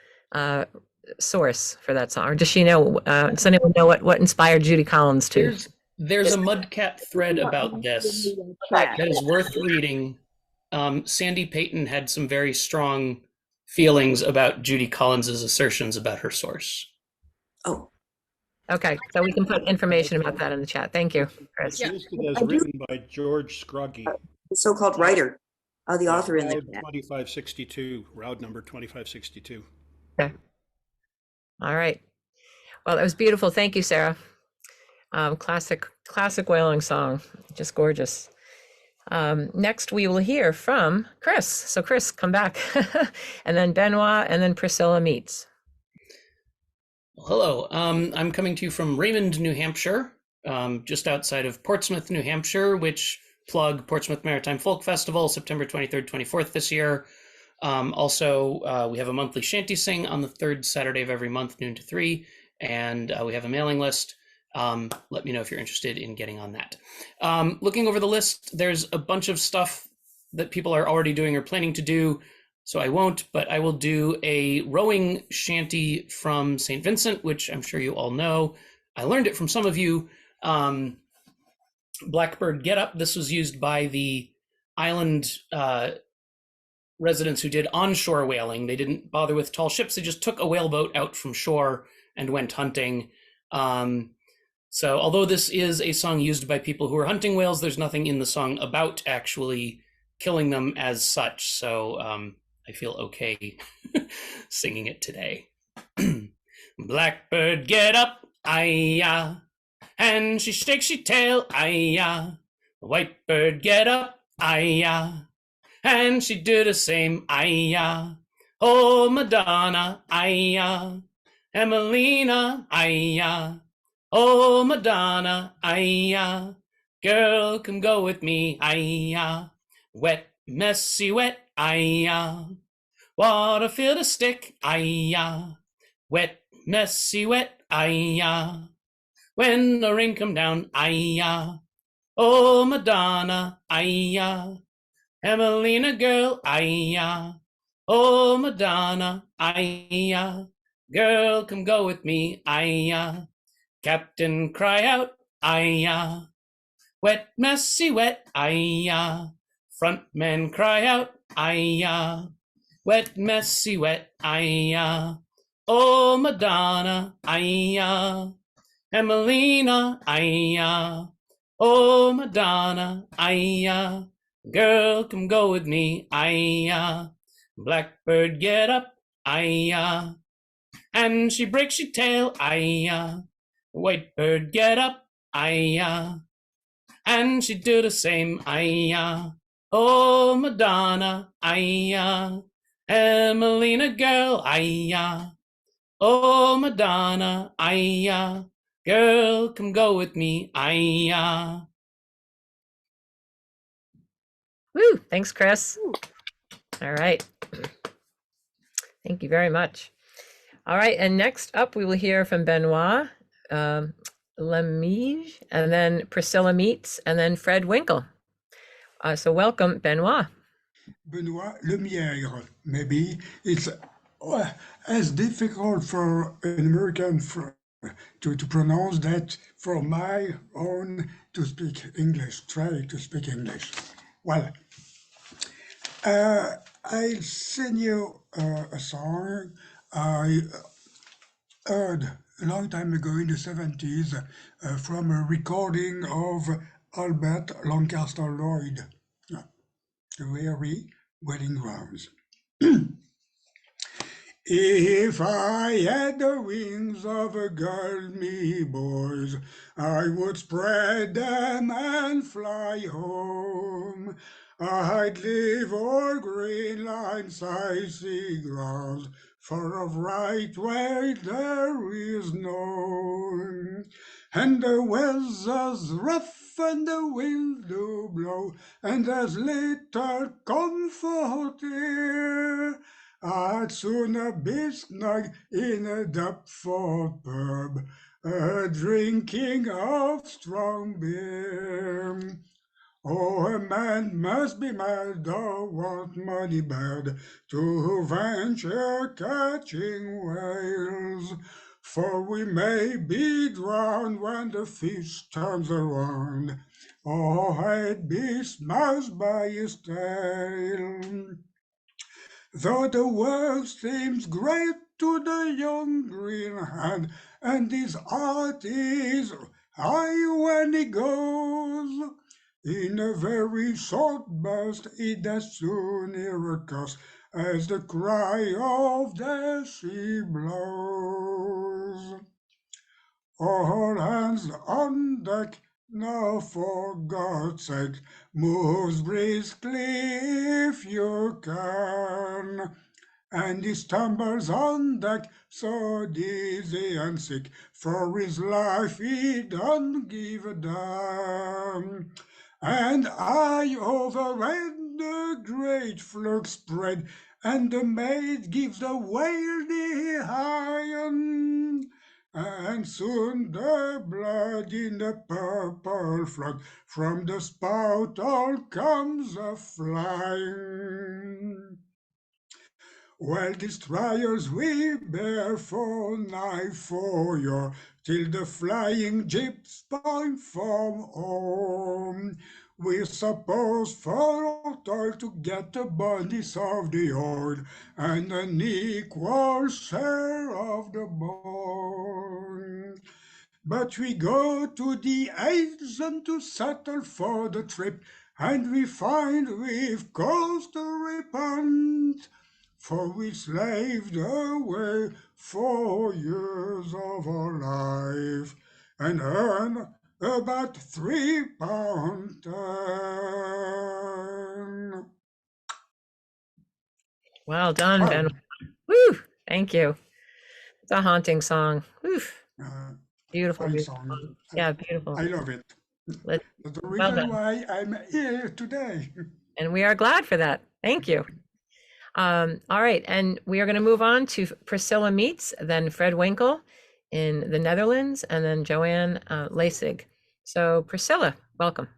source for that song, or does she know? Does anyone know what inspired Judy Collins to? There's a Mudcat thread about this that is worth reading. Sandy Payton had some very strong feelings about Judy Collins's assertions about her source. Oh. Okay, so we can put information about that in the chat. Thank you, Chris. It's listed as written by George Scroggie. The so-called writer, the author in there. 2562, route number 2562. Okay. All right. Well, that was beautiful. Thank you, Sarah. Classic whaling song, just gorgeous. Next, we will hear from Chris. So Chris, come back. And then Benoit, and then Priscilla Meets. Hello, I'm coming to you from Raymond, New Hampshire, just outside of Portsmouth, New Hampshire, which plug Portsmouth Maritime Folk Festival, September 23rd, 24th this year. Also, we have a monthly shanty sing on the third Saturday of every month, noon to 3, and we have a mailing list. Let me know if you're interested in getting on that. Looking over the list, there's a bunch of stuff that people are already doing or planning to do, so I won't, but I will do a rowing shanty from St. Vincent, which I'm sure you all know. I learned it from some of you. Blackbird Get Up. This was used by the island residents who did onshore whaling. They didn't bother with tall ships. They just took a whaleboat out from shore and went hunting. So although this is a song used by people who are hunting whales, there's nothing in the song about actually killing them as such. So I feel okay singing it today. Blackbird get up, aye-ya, and she shakes her tail, aye-ya. Whitebird get up, aye-ya, and she do the same, aye-ya. Oh, Madonna, aye-ya, Emelina, aye-ya. Oh, Madonna, aye-ya, girl, come go with me, aye-ya. Wet, messy, wet, aye-ya. Water fill the stick, aye-ya. Wet, messy, wet, aye-ya. When the rain come down, aye-ya. Oh, Madonna, aye-ya. Emelina, girl, aye-ya. Oh, Madonna, aye-ya. Girl, come go with me, aye-ya. Captain, cry out, aye-ya. Wet, messy, wet, aye-ya. Front men cry out, aye-ya. Wet, messy, wet, aye-ya. Oh, Madonna, aye-ya. Emelina, aye-ya. Oh, Madonna, aye-ya. Girl, come go with me, aye-ya. Blackbird, get up, aye-ya. And she breaks her tail, aye-ya. Whitebird, get up, aye-ya. And she do the same, aye-ya. Oh, Madonna, aye-ya. Emelina girl, aye-ya. Oh, Madonna, aye-ya. Girl, come go with me, aye-ya. Woo! Thanks, Chris. All right. Thank you very much. All right, and next up we will hear from Benoit Lemige, and then Priscilla Meets, and then Fred Winkle. So welcome, Benoit. Benoit Lemierre. Maybe it's as difficult for an American to pronounce that for my own to speak English, try to speak English. Well, I'll sing you a song I heard a long time ago in the 70s from a recording of Albert Lancaster Lloyd, The Weary Wedding Grounds. If I had the wings of a girl, me boys, I would spread them and fly home. I'd leave all green lines, icy grounds, full of right where there is none. And the weather's rough and the wind do blow, and there's little comfort here. I'd sooner be snug in a Deptford pub, drinking of strong beer. Oh, a man must be mad or want money bad to venture catching whales, for we may be drowned when the fish turns around, or I'd be smashed by his tail. Though the world seems great to the young green hand, and his heart is high when he goes, in a very short burst he'd as soon hear a curse as the cry of the sea blows. All hands on deck, now for God's sake, move briskly if you can. And he stumbles on deck, so dizzy and sick, for his life he don't give a damn. And high overhead the great flag spread, and the mate gives a whale the iron. And soon the blood in the purple flood from the spout all comes a-flying. Well, destroyers we bear for nigh 4 year, till the flying jeeps point from home. We're supposed for toil to get the bodies of the old, and an equal share of the bone. But we go to the agent to settle for the trip, and we find we've cause to repent, for we slaved away 4 years of our life and earn about £3.10. Well done, Ben. Woo! Thank you. It's a haunting song. Woo. Beautiful, beautiful song. Yeah, beautiful. I love it. That's the Well reason done. why I'm here today. And we are glad for that. Thank you. All right, and we are going to move on to Priscilla Meets, then Fred Winkle in the Netherlands, and then Joanne Lasig. So Priscilla, welcome.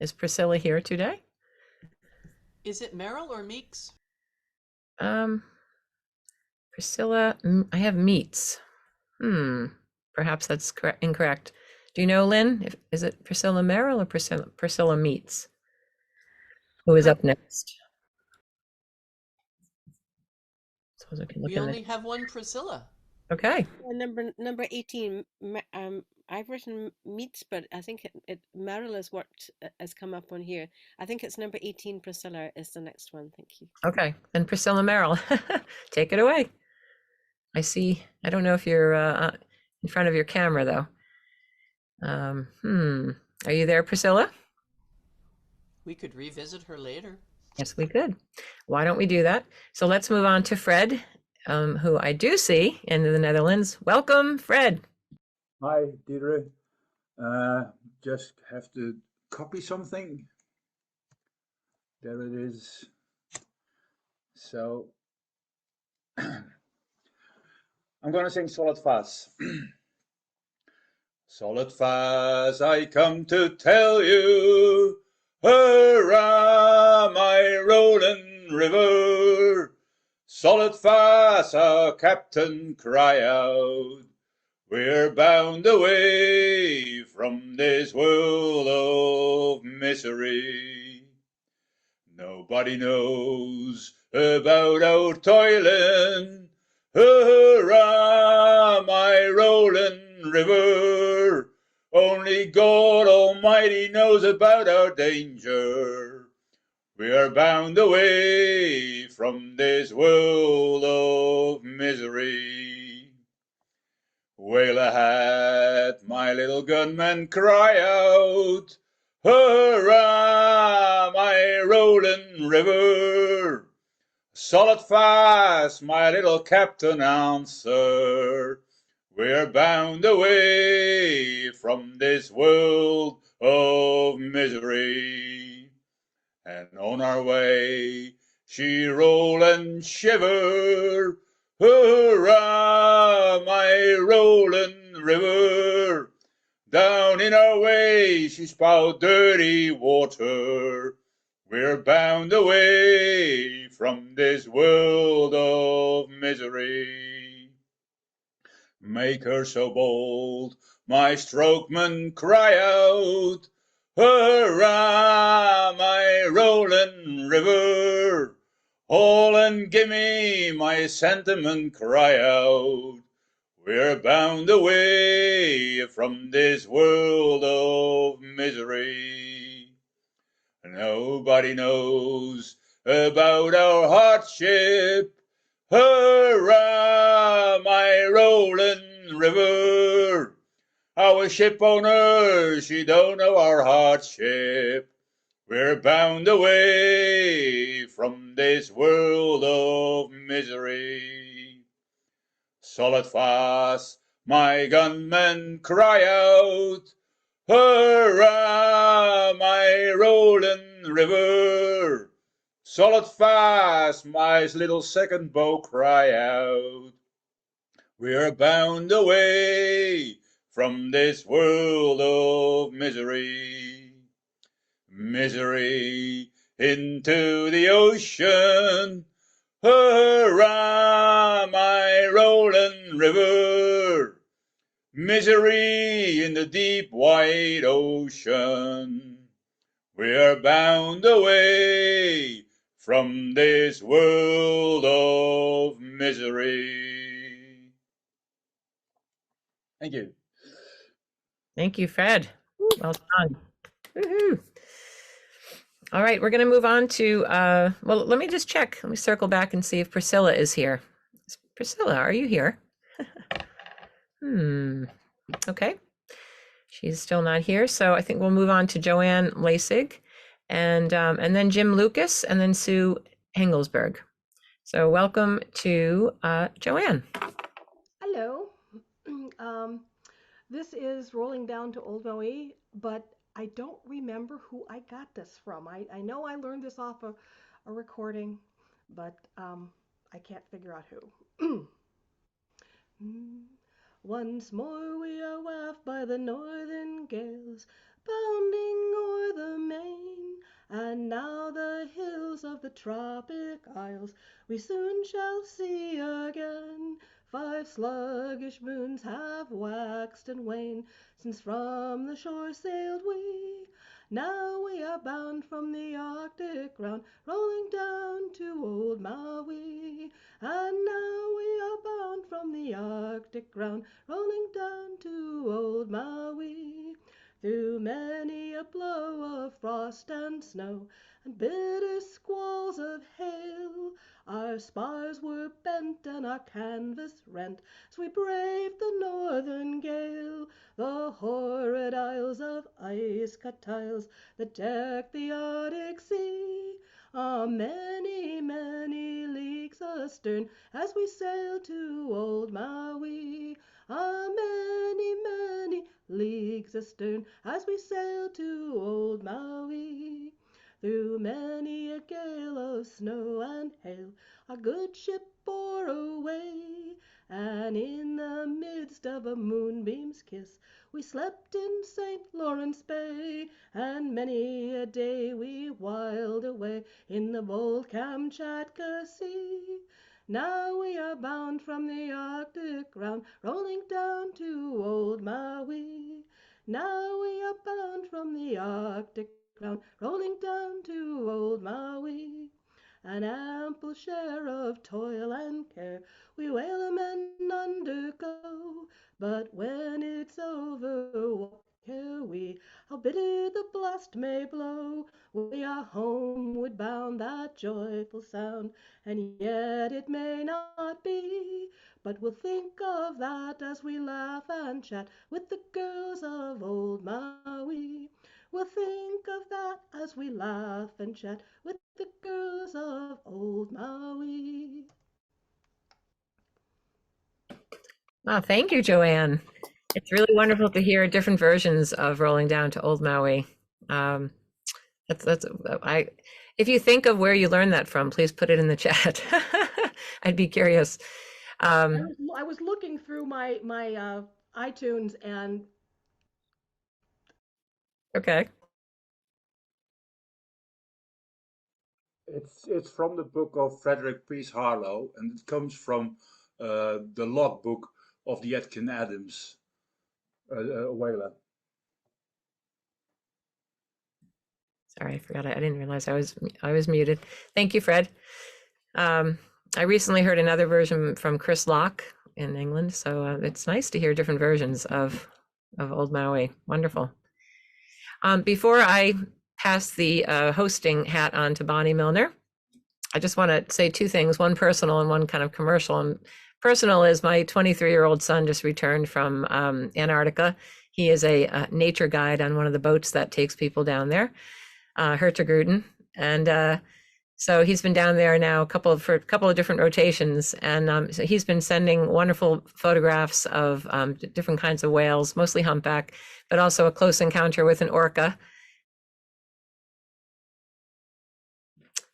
Is Priscilla here today? Is it Merrill or Meeks? Priscilla, I have Meets. Perhaps that's incorrect. Do you know, Lynn? Is it Priscilla Merrill or Priscilla Meets? Who is up next? Suppose I can look We in only have one Priscilla. Okay. Number 18. I've written Meets, but I think Merrill is what has come up on here. I think it's number 18. Priscilla is the next one. Thank you. Okay, and Priscilla Merrill, take it away. I see. I don't know if you're in front of your camera though. Are you there, Priscilla? We could revisit her later. Yes, we could. Why don't we do that? So let's move on to Fred, who I do see in the Netherlands. Welcome, Fred. Hi, Deirdre. Just have to copy something. There it is. So I'm going to sing Solid Fast. Solid Fast, I come to tell you, hurrah, my rolling river. Solid Fast, our captain cry out, we're bound away from this world of misery. Nobody knows about our toiling, hurrah, my rolling river. Only God Almighty knows about our danger. We are bound away from this world of misery. Whale ahead, my little gunman, cry out, hurrah, my rolling river. Solid Fast, my little captain, answer, we're bound away from this world of misery. And on our way, she roll and shiver, hurrah, my rolling river. Down in our way, she spout dirty water. We're bound away from this world of misery. Make her so bold, my strokeman, cry out, hurrah, my rolling river. Haul and gimme, my sentiment, cry out, we're bound away from this world of misery. Nobody knows about our hardship, hurrah, my rolling river. Our ship owner, she don't know our hardship. We're bound away from this world of misery. Solid Fast, my gunmen, cry out, hurrah, my rolling river. Solid Fast, my little second bow, cry out, we're bound away from this world of misery. Misery into the ocean, hurrah, my rolling river. Misery in the deep wide ocean. We are bound away from this world of misery. Thank you. Thank you, Fred. Well done. Woohoo. All right, we're going to move on to, well, let me just check. Let me circle back and see if Priscilla is here. Priscilla, are you here? Okay. She's still not here. So I think we'll move on to Joanne Lasig and then Jim Lucas and then Sue Hengelsberg. So welcome to Joanne. Hello. This is Rolling Down to Old Maui, but I don't remember who I got this from. I know I learned this off a recording, but I can't figure out who. Once more we are wafted by the northern gales, bounding o'er the main, and now the hills of the tropic isles we soon shall see again. 5 sluggish moons have waxed and waned since from the shore sailed we. Now we are bound from the Arctic ground, rolling down to old Maui. And now we are bound from the Arctic ground, rolling down to old Maui. Through many a blow of frost and snow, and bitter squalls of hail, our spars were bent and our canvas rent, as we braved the northern gale. the horrid isles of ice-cut tiles that deck the Arctic Sea. Many, many leagues astern as we sail to old Maui. Many, many leagues astern as we sail to old Maui. Through many a gale of snow and hail our good ship bore away, and in the midst of a moonbeam's kiss we slept in St. Lawrence Bay, and many a day we whiled away in the bold Kamchatka Sea. Now we are bound from the Arctic round, rolling down to old Maui. Now we are bound from the Arctic round, rolling down to old Maui. An ample share of toil and care we whalemen undergo, but when it's over, what care we how bitter the blast may blow? We are homeward bound, that joyful sound, and yet it may not be. But we'll think of that as we laugh and chat with the girls of old Maui. We'll think of that as we laugh and chat with the girls of old Maui. Oh, thank you, Joanne. It's really wonderful to hear different versions of Rolling Down to Old Maui. If you think of where you learned that from, please put it in the chat. I'd be curious. I was looking through my iTunes and okay. It's from the book of Frederick Peace Harlow, and it comes from the logbook of the Atkin Adams whaler. Sorry, I forgot. I didn't realize I was muted. Thank you, Fred. I recently heard another version from Chris Locke in England, so it's nice to hear different versions of Old Maui. Wonderful. Before I pass the hosting hat on to Bonnie Milner, I just want to say two things, one personal and one kind of commercial. And personal is my 23-year-old son just returned from Antarctica. He is a nature guide on one of the boats that takes people down there, Hertegruten. And so he's been down there now for a couple of different rotations. And so he's been sending wonderful photographs of different kinds of whales, mostly humpback, but also a close encounter with an orca.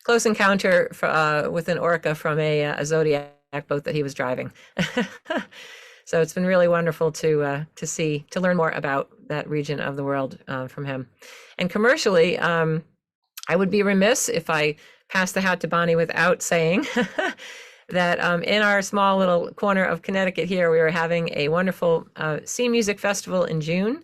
Close encounter with an orca from a Zodiac boat that he was driving. So it's been really wonderful to learn more about that region of the world from him. And commercially, I would be remiss if I passed the hat to Bonnie without saying that in our small little corner of Connecticut here, we are having a wonderful sea music festival in June.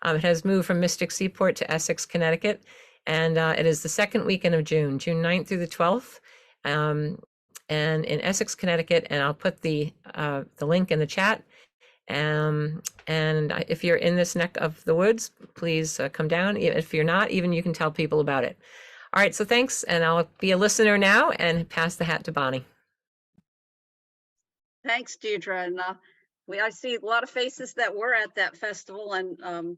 It has moved from Mystic Seaport to Essex, Connecticut. And it is the second weekend of June 9th through the 12th, and in Essex, Connecticut. And I'll put the link in the chat. And if you're in this neck of the woods, please come down. If you're not, even you can tell people about it. All right, so thanks, and I'll be a listener now and pass the hat to Bonnie. Thanks, Deirdre. And I see a lot of faces that were at that festival, and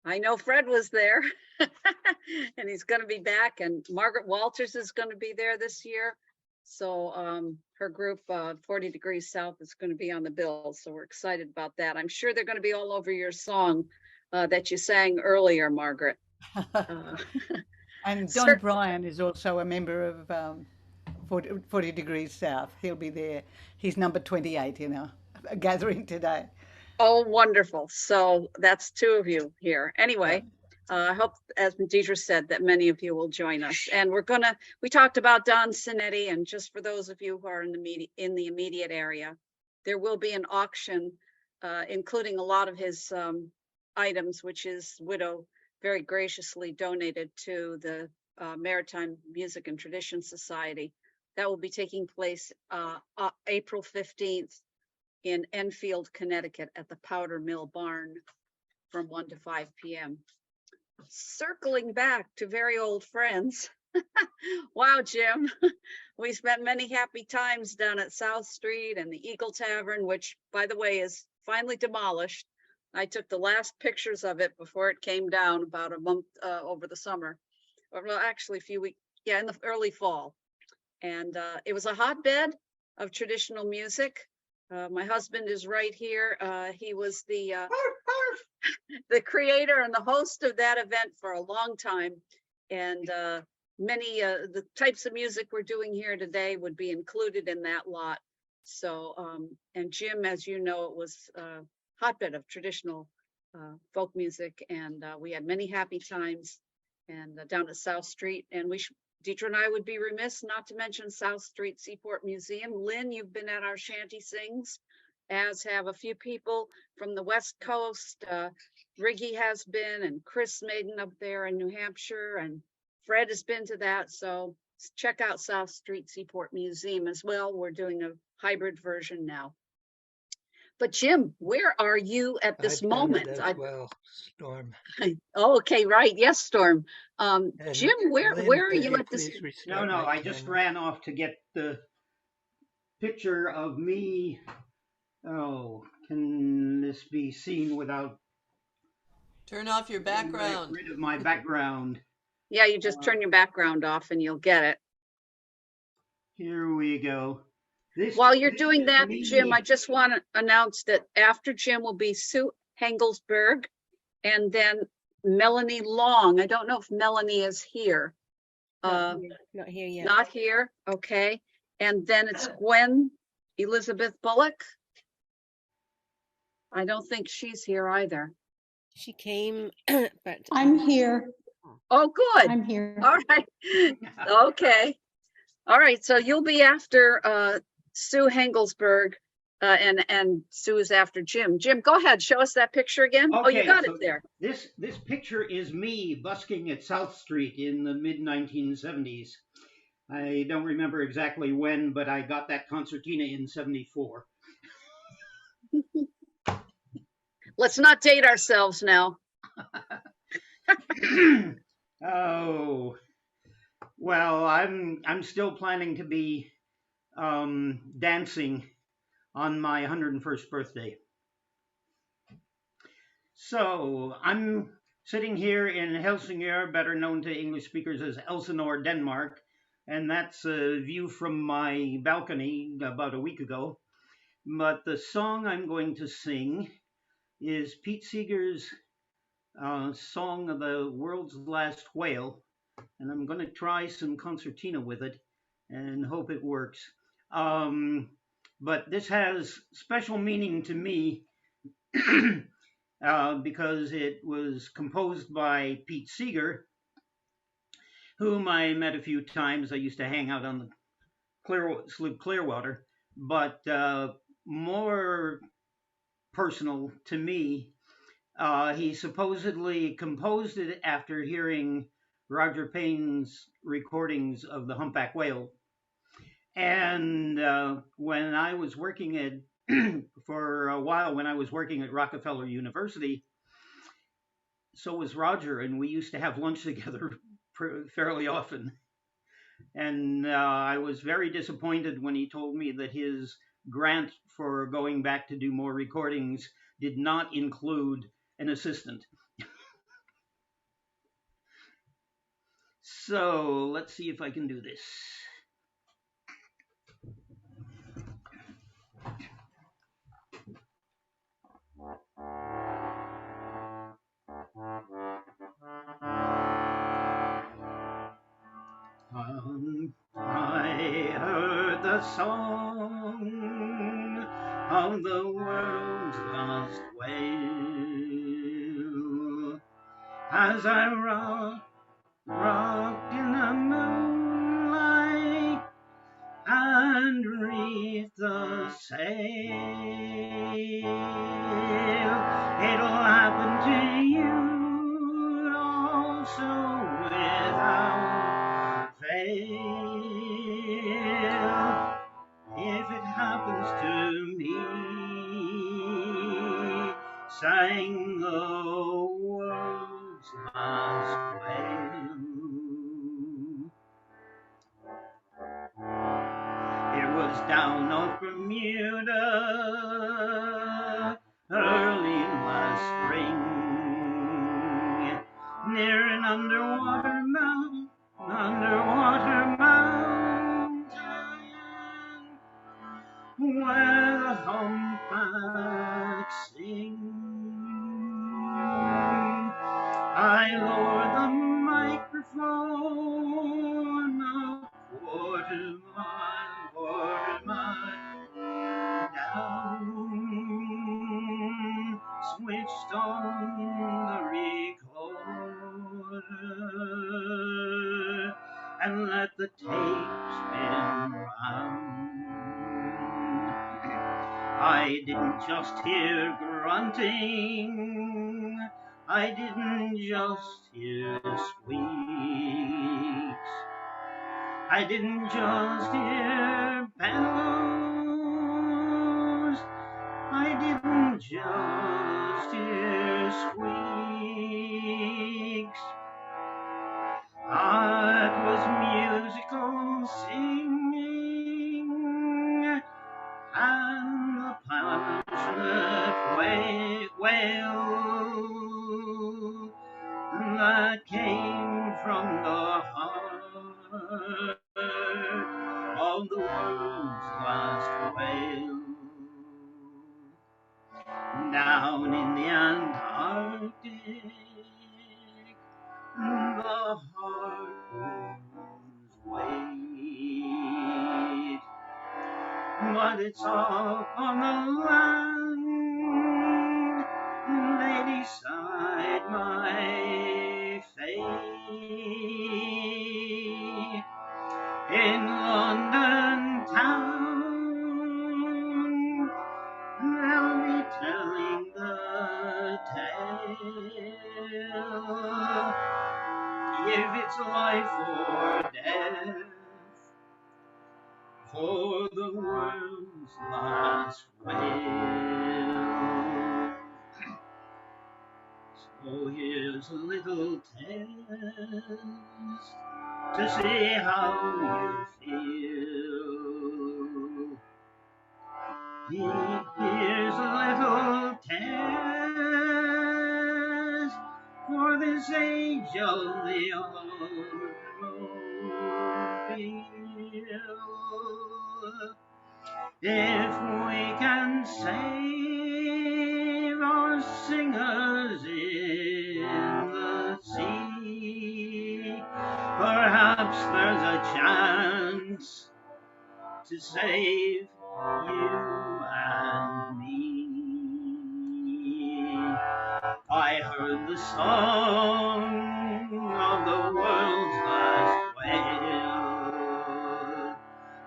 I know Fred was there and he's going to be back, and Margaret Walters is going to be there this year. So her group 40 Degrees South is going to be on the bill. So we're excited about that. I'm sure they're going to be all over your song that you sang earlier, Margaret. And Don Bryan is also a member of 40 Degrees South. He'll be there. He's number 28 in our gathering today. Oh, wonderful. So that's two of you here. Anyway, I hope, as Deirdre said, that many of you will join us. And we talked about Don Sineti, and just for those of you who are in the immediate area, there will be an auction, including a lot of his items, which his widow very graciously donated to the Maritime Music and Tradition Society. That will be taking place April 15th. In Enfield, Connecticut at the Powder Mill Barn from 1 to 5 p.m. Circling back to very old friends. Wow, Jim. We spent many happy times down at South Street and the Eagle Tavern, which, by the way, is finally demolished. I took the last pictures of it before it came down about a month over the summer, or well, actually a few weeks, yeah, in the early fall. And it was a hotbed of traditional music. My husband is right here. He was the creator and the host of that event for a long time. And many the types of music we're doing here today would be included in that lot. So, and Jim, as you know, it was a hotbed of traditional folk music, and we had many happy times and down at South Street. And Deirdre and I would be remiss not to mention South Street Seaport Museum. Lynn, you've been at our shanty sings, as have a few people from the West Coast. Riggy has been, and Chris Maiden up there in New Hampshire, and Fred has been to that. So check out South Street Seaport Museum as well. We're doing a hybrid version now. But Jim, where are you at this moment? Well, Storm. Oh, okay, right. Yes, Storm. And Jim, where Lynn, are could you you at this? please No, restart no, my I just camera? ran off to get the picture of me. Oh, can this be seen without Turn off your getting background. rid of my background? Yeah, you just turn your background off and you'll get it. Here we go. While you're doing is that, me. Jim, I just want to announce that after Jim will be Sue Hengelsberg and then Melanie Long. I don't know if Melanie is here. Not here yet. Not here, okay. And then it's Gwen Elizabeth Bullock. I don't think she's here either. She came, but I'm here. Oh, good. I'm here. All right. Okay. All right. So you'll be after Sue Hengelsberg, and Sue is after Jim. Jim, go ahead. Show us that picture again. Oh, you got it there. This picture is me busking at South Street in the mid-1970s. I don't remember exactly when, but I got that concertina in '74. Let's not date ourselves now. Oh, well, I'm still planning to be dancing on my 101st birthday. So I'm sitting here in Helsingør, better known to English speakers as Elsinore, Denmark, and that's a view from my balcony about a week ago. But the song I'm going to sing is Pete Seeger's song of the world's last whale, and I'm going to try some concertina with it and hope it works. But this has special meaning to me because it was composed by Pete Seeger, whom I met a few times. I used to hang out on the sloop Clearwater, but more personal to me, he supposedly composed it after hearing Roger Payne's recordings of the humpback whale. And when I was working at, for a while, when I was working at Rockefeller University, so was Roger, and we used to have lunch together fairly often. And I was very disappointed when he told me that his grant for going back to do more recordings did not include an assistant. So let's see if I can do this. I heard the song of the world's last whale as I rocked in the moonlight and reefed the sail. It'll happen to you also without fail. If it happens to me, sang the world's last whale. It was down off Bermuda early last underwater mountain, underwater mountain, where the humpbacks sing. I lowered the microphone a quarter mile down, switched on the recorder and let the tape spin round. I didn't just hear grunting, I didn't just hear squeaks, I didn't just hear bellows, I didn't just hear squeaks. It was musical singing and the passionate wail that came from the heart of the world's last whale. Down in the Antarctic, the harpoons wait, but it's all on the land, they decide my fate. In London town, they'll be telling the tale, if it's life or death, for the world's last whale. So here's a little test to see how you feel. Here's a little test for this age of the automobile. If we can save our singers in the sea, perhaps there's a chance to save you and me. I heard the song of the world's last whale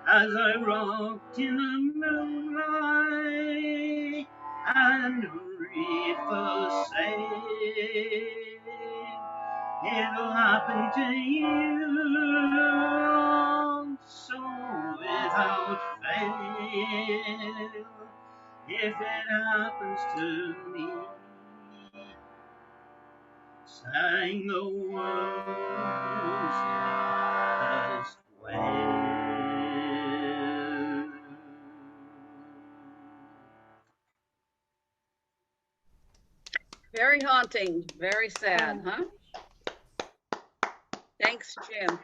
as I rocked in the moonlight and reefed the sail. It'll happen to you also without fail. If it happens to me, sang the world's last whale. Very haunting, very sad, huh? Thanks, Jim.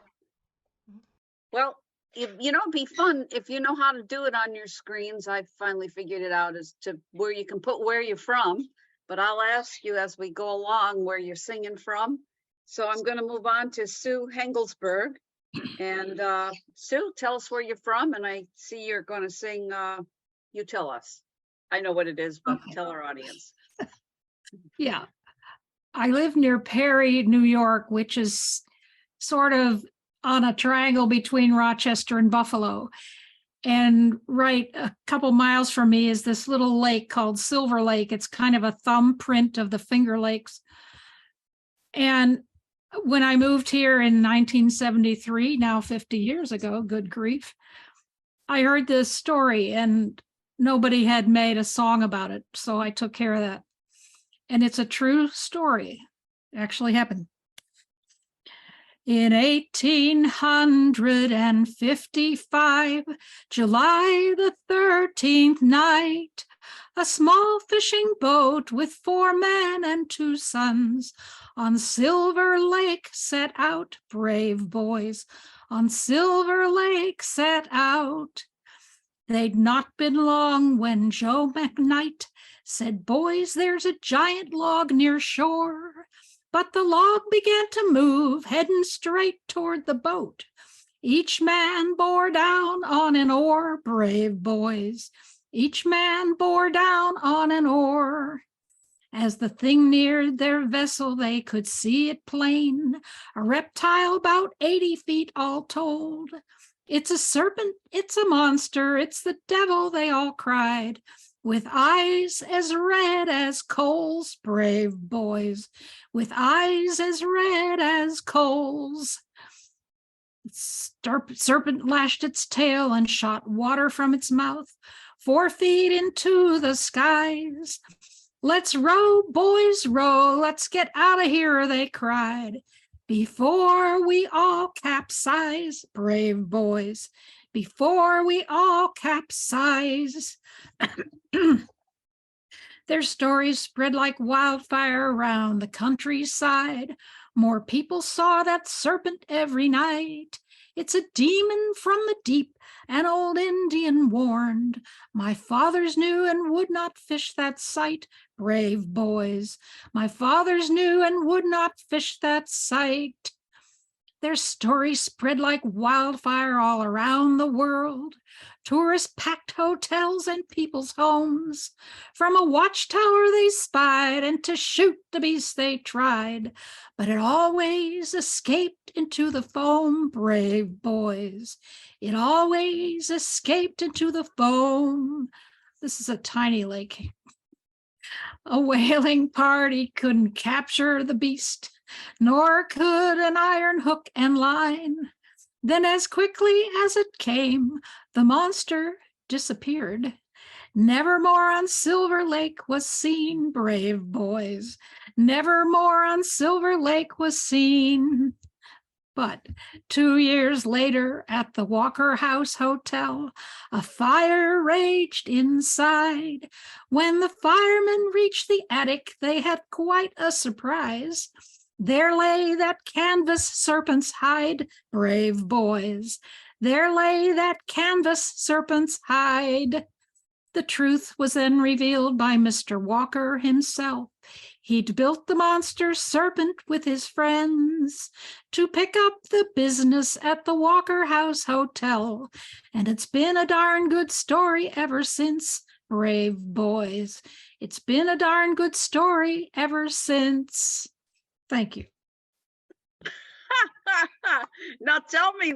Well, you know, it'd be fun if you know how to do it on your screens. I finally figured it out as to where you can put where you're from, but I'll ask you as we go along where you're singing from. So I'm going to move on to Sue Hengelsberg. And Sue, tell us where you're from. And I see you're going to sing You Tell Us. I know what it is, but tell our audience. Yeah. I live near Perry, New York, which is sort of on a triangle between Rochester and Buffalo. And right a couple miles from me is this little lake called Silver Lake. It's kind of a thumbprint of the Finger Lakes. And when I moved here in 1973, now 50 years ago, good grief, I heard this story and nobody had made a song about it. So I took care of that. And it's a true story. It actually happened. In 1855, July the 13th night, A small fishing boat with 4 men and 2 sons on Silver Lake set out, brave boys, on Silver Lake set out. They'd not been long when Joe McKnight said, boys, there's a giant log near shore. But the log began to move, heading straight toward the boat. Each man bore down on an oar, brave boys. Each man bore down on an oar. As the thing neared their vessel, they could see it plain, a reptile about 80 feet all told. It's a serpent, it's a monster, it's the devil, they all cried, with eyes as red as coals, brave boys, with eyes as red as coals. Serpent lashed its tail and shot water from its mouth, 4 feet into the skies. Let's row, boys, row, let's get out of here, they cried, before we all capsize, brave boys, before we all capsize. Their stories spread like wildfire around the countryside. More people saw that serpent every night. It's a demon from the deep, an old Indian warned. My fathers knew and would not fish that sight, brave boys. My fathers knew and would not fish that sight. Their stories spread like wildfire all around the world. Tourists packed hotels and people's homes. From a watchtower they spied, and to shoot the beast they tried. But it always escaped into the foam, brave boys. It always escaped into the foam. This is a tiny lake. A whaling party couldn't capture the beast, nor could an iron hook and line. Then as quickly as it came, the monster disappeared. Never more on Silver Lake was seen, brave boys. Never more on Silver Lake was seen. But 2 years later at the Walker House Hotel, a fire raged inside. When the firemen reached the attic, they had quite a surprise. There lay that canvas serpent's hide, brave boys. There lay that canvas serpent's hide. The truth was then revealed by Mr. Walker himself. He'd built the monster serpent with his friends to pick up the business at the Walker House Hotel. And it's been a darn good story ever since, brave boys. It's been a darn good story ever since. Thank you. Now tell me,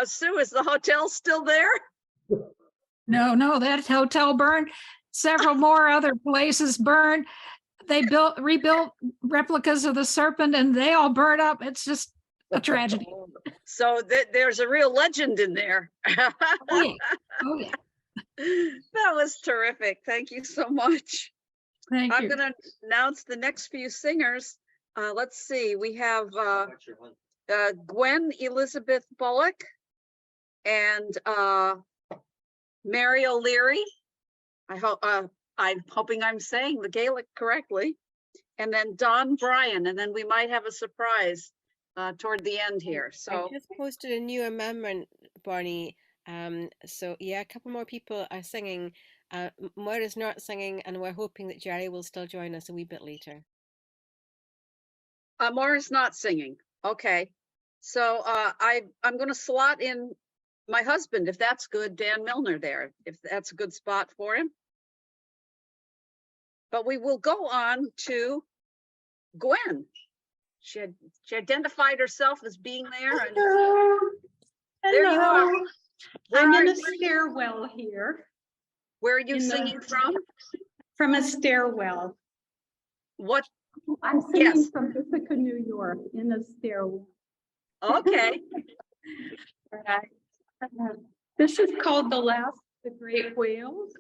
Sue, is the hotel still there? No, that hotel burned. Several more other places burned. They rebuilt replicas of the serpent, and they all burned up. It's just a tragedy. So there's a real legend in there. Oh, yeah. Oh, yeah. That was terrific. Thank you so much. Thank you. I'm going to announce the next few singers. Let's see. We have Gwen Elizabeth Bullock and Mary O'Leary. I'm hoping I'm saying the Gaelic correctly. And then Don Bryan, and then we might have a surprise toward the end here. So I just posted a new amendment, Barney. So yeah, a couple more people are singing. Moira's not singing, and we're hoping that Jerry will still join us a wee bit later. Moira's not singing. Okay. So I'm going to slot in my husband, if that's good, Dan Milner there, if that's a good spot for him. But we will go on to Gwen. She identified herself as being there. And hello. There you are. I'm in a stairwell here. Where are you singing from? From a stairwell. What? I'm singing from Ithaca, New York, in a stairwell. Okay. All right. This is called The Last of the Great Whales.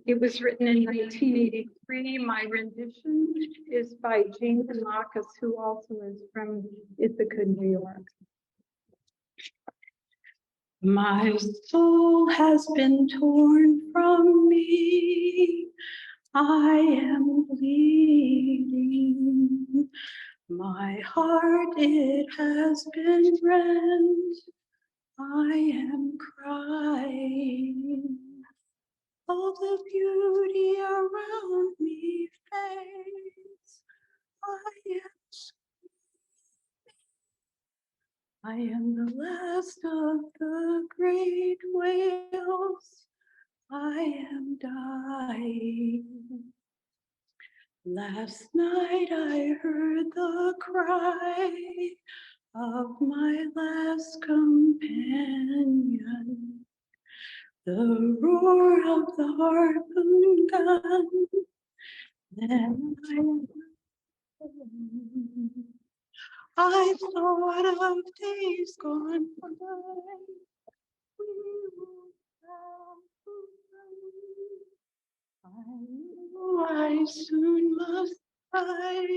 It was written in 1983. My rendition is by Jane Marcus, who also is from Ithaca, New York. My soul has been torn from me. I am bleeding. My heart, it has been rent. I am crying. All the beauty around me fades. I am the last of the great whales. I am dying. Last night I heard the cry of my last companion, the roar of the harpoon gun. Then I thought of days gone by. We will I knew I soon must die.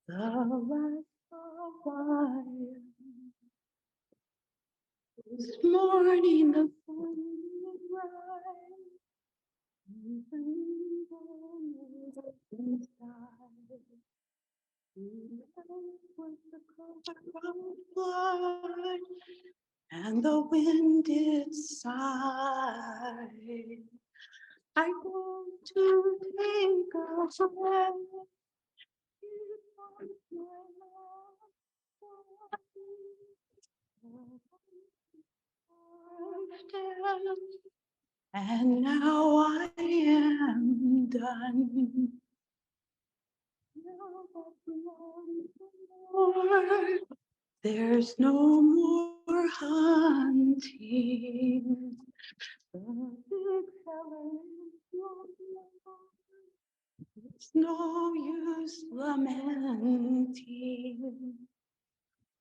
The last of fire. This morning the sun will rise. Even the moon sky. Was the color of blood, and the wind did sigh. I go to take a breath. It was my last death, and now I am done. There's no more hunting. The big fella is it's no use lamenting.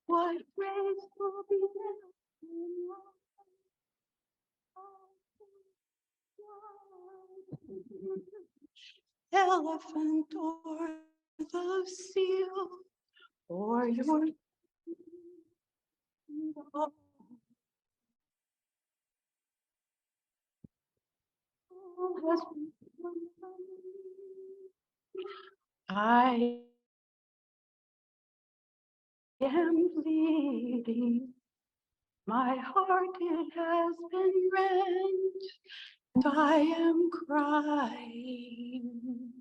What grace will be left in elephant or the seal or your I am bleeding. My heart, it has been rent, and I am crying.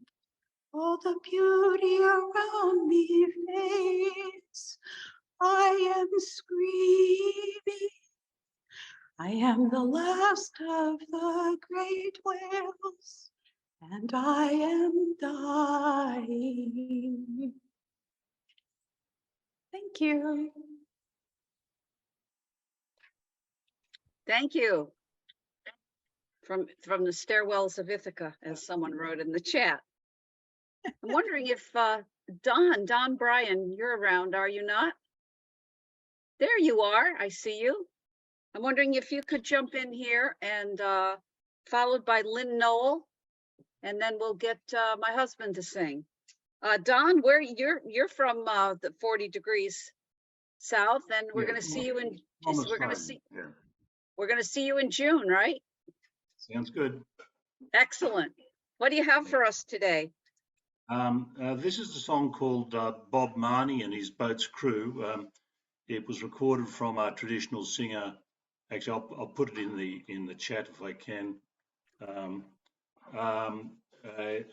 All the beauty around me fades. I am screaming. I am the last of the great whales, and I am dying. Thank you. Thank you. From the stairwells of Ithaca, as someone wrote in the chat. I'm wondering if Don Bryan, you're around, are you not? There you are, I see you. I'm wondering if you could jump in here and followed by Lynn Noel, and then we'll get my husband to sing. Don, where you're from the 40 degrees south, and we're going to see you in we're going to see you in June, right? Sounds good. Excellent. What do you have for us today? This is a song called Bob Marnie and His Boat's Crew. It was recorded from a traditional singer. Actually, I'll put it in the chat if I can.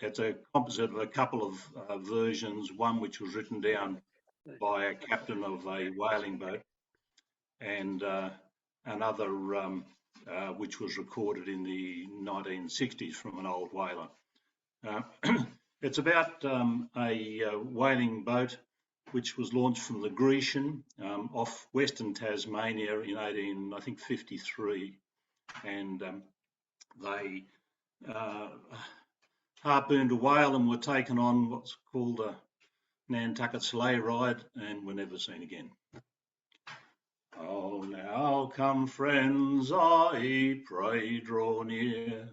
It's a composite of a couple of versions, one which was written down by a captain of a whaling boat, and another which was recorded in the 1960s from an old whaler. It's about a whaling boat which was launched from the Grecian off Western Tasmania in 1853, and they harpooned a whale and were taken on what's called a Nantucket sleigh ride and were never seen again. Oh, now come friends, I pray draw near,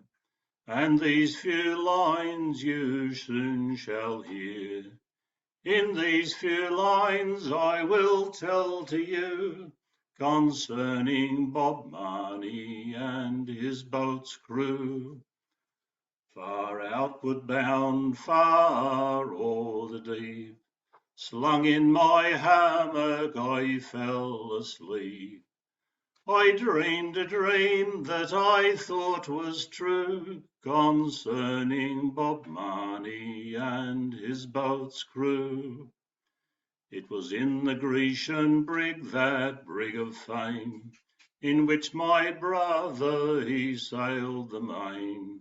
and these few lines you soon shall hear. In these few lines I will tell to you concerning Bob Marley and his boat's crew. Far outward bound, far o'er the deep, slung in my hammock I fell asleep. I dreamed a dream that I thought was true, concerning Bob Marley and his boat's crew. It was in the Grecian brig, that brig of fame, in which my brother he sailed the main.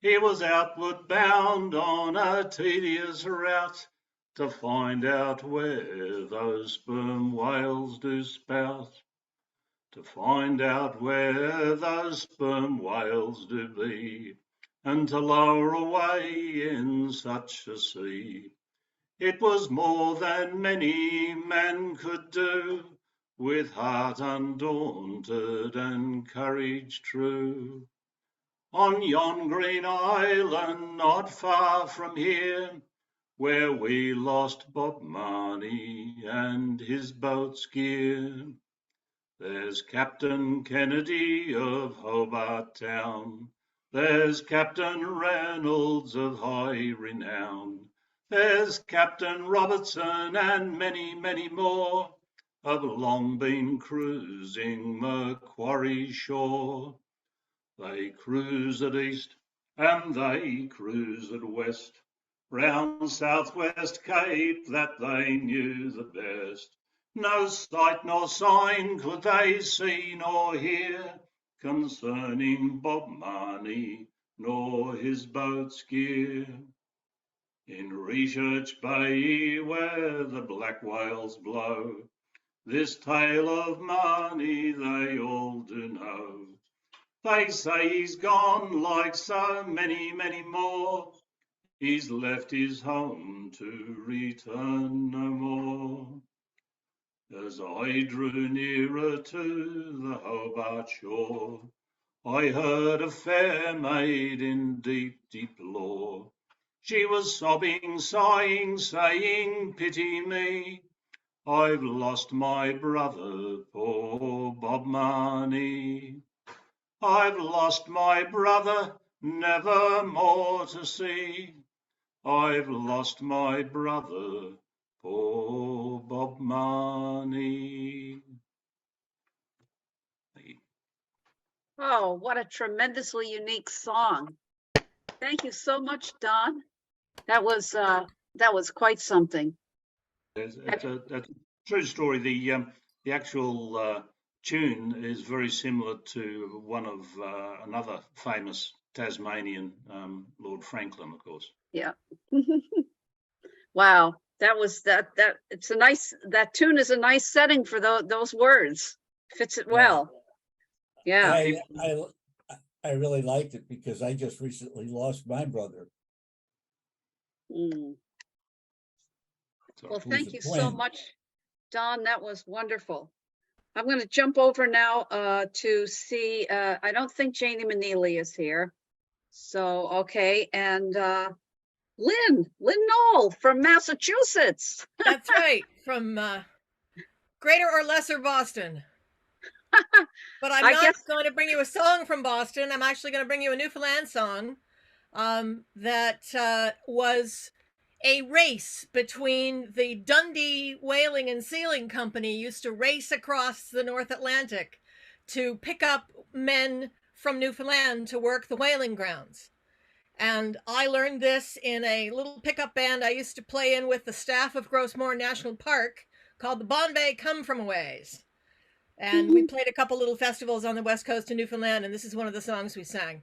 He was outward bound on a tedious route, to find out where those sperm whales do spout. To find out where those sperm whales do be, and to lower away in such a sea. It was more than many men could do, with heart undaunted and courage true. On yon green island, not far from here, where we lost Bob Marley and his boat's gear, there's Captain Kennedy of Hobart Town, there's Captain Reynolds of high renown, there's Captain Robertson and many, many more, have long been cruising Macquarie shore. They cruise at east and they cruise at west, round Southwest Cape that they knew the best. No sight nor sign could they see nor hear, concerning Bob Marley nor his boat's gear. In Research Bay, where the black whales blow, this tale of Marley they all do know. They say he's gone like so many, many more. He's left his home to return no more. As I drew nearer to the Hobart shore, I heard a fair maid in deep, deep lore. She was sobbing, sighing, saying, pity me, I've lost my brother, poor Bob Marley. I've lost my brother, never more to see. I've lost my brother, poor Bob Marley. Oh, what a tremendously unique song. Thank you so much, Don. That was quite something. That's a true story. The actual tune is very similar to one of another famous Tasmanian, Lord Franklin, of course. Yeah. Wow, it's a nice, that tune is a nice setting for those words. Fits it well. Yeah. I really liked it because I just recently lost my brother. Mm. Well, thank you so much, Don. That was wonderful. I'm going to jump over now to see, I don't think Janie Maneely is here. So, okay. And Lynn Knoll from Massachusetts. That's right. From greater or lesser Boston. But I'm not going to bring you a song from Boston. I'm actually going to bring you a Newfoundland song that was a race between the Dundee Whaling and Sealing Company used to race across the North Atlantic to pick up men from Newfoundland to work the whaling grounds. And I learned this in a little pickup band I used to play in with the staff of Grossmore National Park called the Bombay Come From a Ways. And we played a couple little festivals on the west coast of Newfoundland, and this is one of the songs we sang.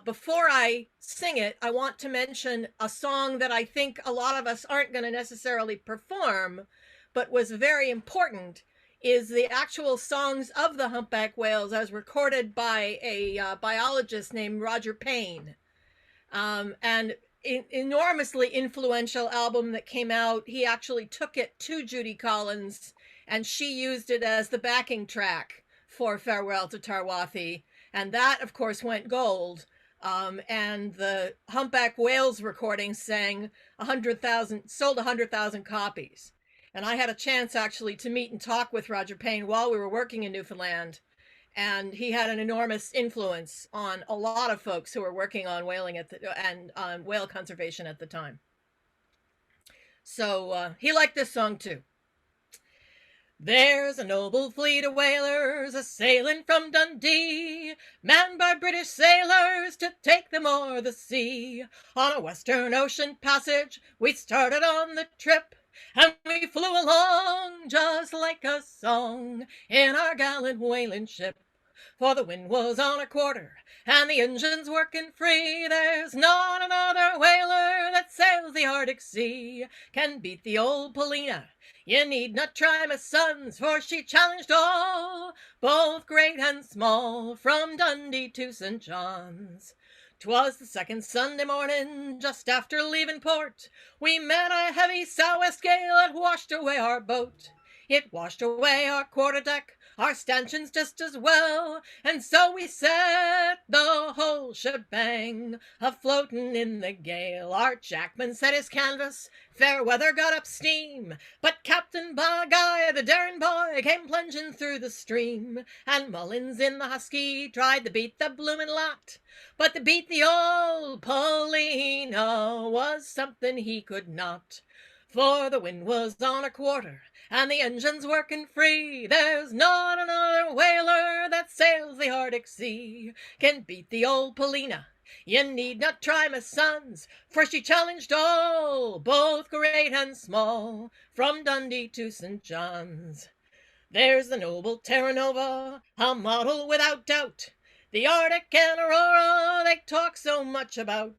Before I sing it, I want to mention a song that I think a lot of us aren't going to necessarily perform, but was very important, is the actual songs of the humpback whales as recorded by a biologist named Roger Payne. And enormously influential album that came out. He actually took it to Judy Collins, and she used it as the backing track for Farewell to Tarwathie. And that, of course, went gold. And the Humpback Whales recording sold 100,000 copies. And I had a chance actually to meet and talk with Roger Payne while we were working in Newfoundland. And he had an enormous influence on a lot of folks who were working on whaling and on whale conservation at the time. So he liked this song too. There's a noble fleet of whalers a-sailing from Dundee, manned by British sailors to take them o'er the sea. On a western ocean passage we started on the trip, and we flew along just like a song in our gallant whaling ship. For the wind was on a quarter and the engines working free. There's not another whaler that sails the Arctic Sea can beat the old Paulina. You need not try, my sons, for she challenged all, both great and small, from Dundee to St. John's. 'Twas the second Sunday morning, just after leaving port, we met a heavy sou'west gale that washed away our boat. It washed away our quarterdeck, our stanchions just as well, and so we set the whole shebang a-floating in the gale. Our jackman set his canvas, fair weather got up steam, but Captain Guy, the daring boy, came plunging through the stream, and Mullins in the husky tried to beat the bloomin' lot. But to beat the old Paulina was something he could not. For the wind was on a quarter and the engines working free. There's not another whaler that sails the Arctic Sea can beat the old Paulina. You need not try, my sons, for she challenged all, both great and small, from Dundee to St. John's. There's the noble Terra Nova, a model without doubt, the Arctic and Aurora they talk so much about.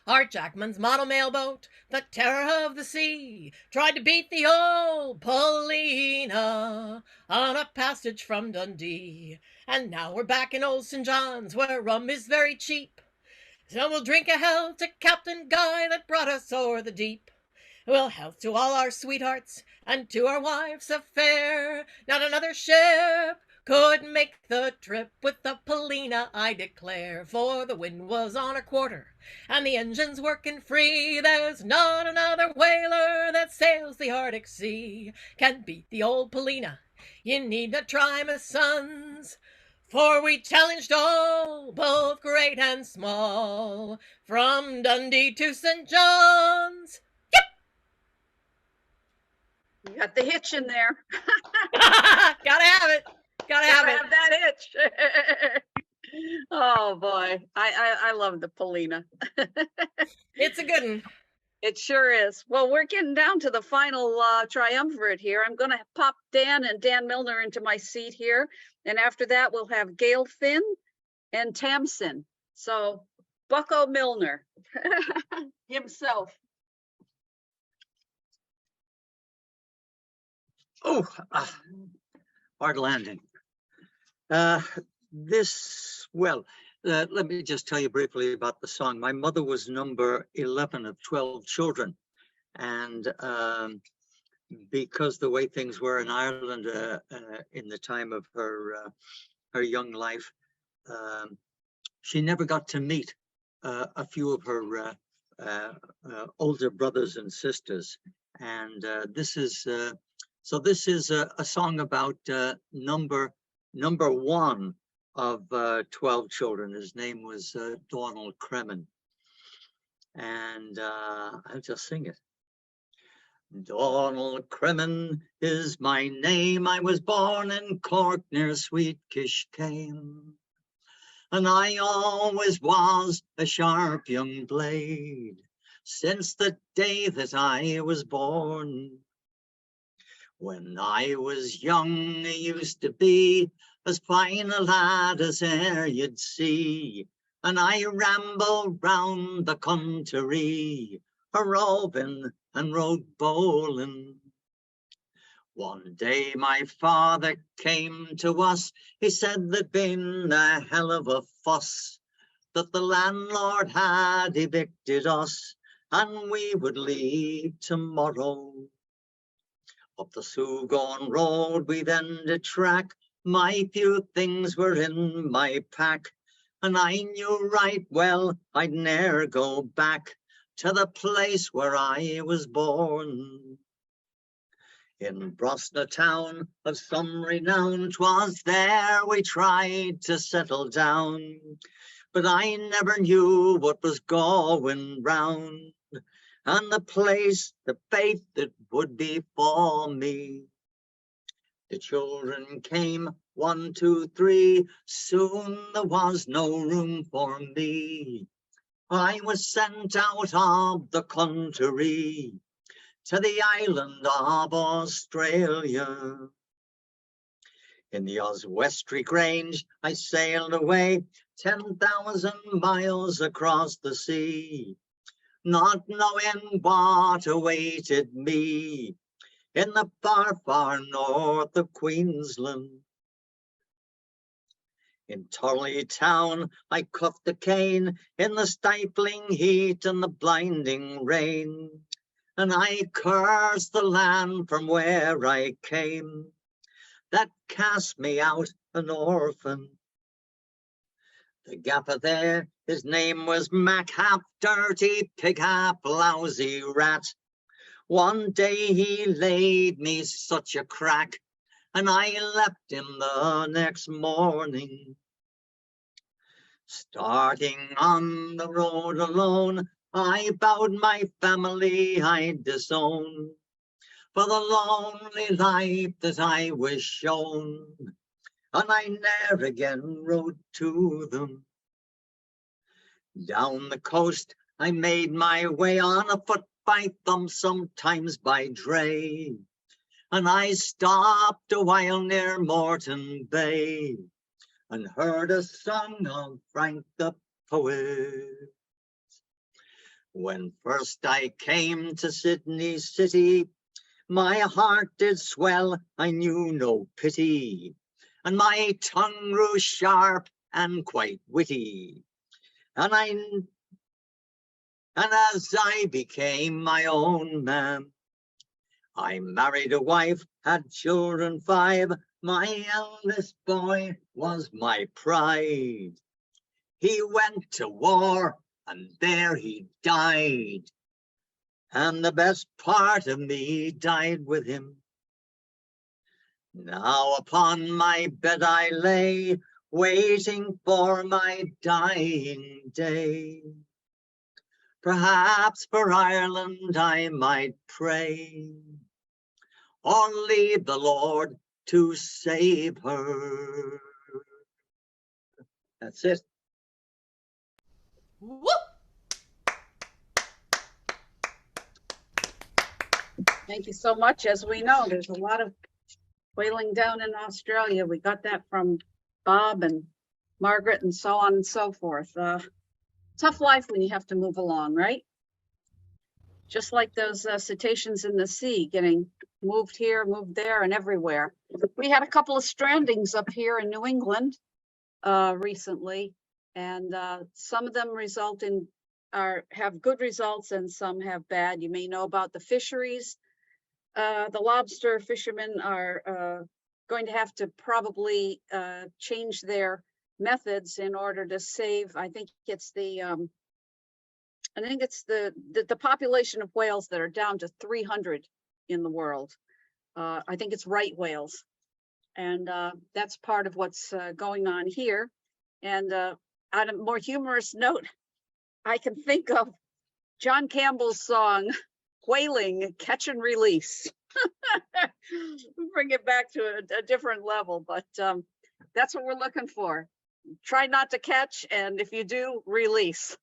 Our jackman's model mailboat, the terror of the sea, tried to beat the old Paulina on a passage from Dundee. And now we're back in old St. John's, where rum is very cheap. So we'll drink a health to Captain Guy that brought us o'er the deep. We'll health to all our sweethearts and to our wives of fair. Not another ship could make the trip with the Paulina, I declare. For the wind was on a quarter and the engines working free. There's not another whaler that sails the Arctic Sea can beat the old Paulina. You need not try, my sons, for we challenged all, both great and small, from Dundee to St. John's. Yep! You got the hitch in there. Gotta have it. Gotta have that itch. Oh boy, I love the Paulina. It's a good one. It sure is. Well, we're getting down to the final triumvirate here. I'm going to pop Dan and Dan Milner into my seat here, and after that we'll have Gail Finn and Tamsin. So Bucko Milner himself. Oh, hard landing. Let me just tell you briefly about the song. My mother was number 11 of 12 children. And because the way things were in Ireland in the time of her young life, she never got to meet a few of her older brothers and sisters. And this is a song about number one of 12 children. His name was Donald Cremin. And I'll just sing it. Donald Cremin is my name. I was born in Cork near Sweet Kishkane. And I always was a sharp young blade since the day that I was born. When I was young, I used to be as fine a lad as e'er you'd see, and I rambled round the country, a-roving and road bowling. One day my father came to us, he said there'd been a hell of a fuss, that the landlord had evicted us, and we would leave tomorrow. Up the Sugaun Road we then did track, my few things were in my pack, and I knew right well I'd ne'er go back to the place where I was born. In Brosna town of some renown, 'twas there we tried to settle down. But I never knew what was going round, and the place, the fate that would befall me. The children came, 1, 2, 3, soon there was no room for me. I was sent out of the country to the island of Australia. In the Oswestry Grange I sailed away 10,000 miles across the sea, not knowing what awaited me in the far, far north of Queensland. In Turley town I cuffed the cane in the stifling heat and the blinding rain, and I cursed the land from where I came that cast me out an orphan. The gaffer there, his name was Mac, half dirty pig, half lousy rat. One day he laid me such a crack, and I left him the next morning. Starting on the road alone, I vowed my family I'd disown, for the lonely life that I was shown, and I ne'er again rode to them. Down the coast I made my way, on a foot by thumb, sometimes by dray, and I stopped a while near Moreton Bay, and heard a song of Frank the poet. When first I came to Sydney city, my heart did swell, I knew no pity, and my tongue grew sharp and quite witty, and as I became my own man, I married a wife, had children 5, my eldest boy was my pride. He went to war, and there he died, and the best part of me died with him. Now upon my bed I lay, waiting for my dying day. Perhaps for Ireland I might pray, or leave the Lord to save her. That's it. Whoop! Thank you so much. As we know, there's a lot of whaling down in Australia. We got that from Bob and Margaret and so on and so forth. Tough life when you have to move along, right? Just like those cetaceans in the sea getting moved here, moved there, and everywhere. We had a couple of strandings up here in New England recently, and some of them have good results and some have bad. You may know about the fisheries. The lobster fishermen are going to have to probably change their methods in order to save. I think it's the population of whales that are down to 300 in the world. I think it's right whales, and that's part of what's going on here. And on a more humorous note, I can think of John Campbell's song, Whaling, Catch and Release. Bring it back to a different level, but that's what we're looking for. Try not to catch, and if you do, release.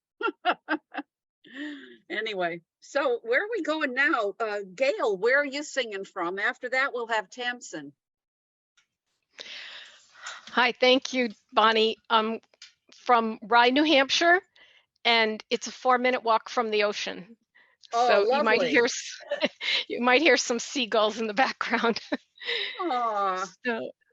Anyway, so where are we going now? Gail, where are you singing from? After that, we'll have Tamsin. Hi, thank you, Bonnie. I'm from Rye, New Hampshire, and it's a 4-minute walk from the ocean. Oh, so lovely. you might hear some seagulls in the background. Aww.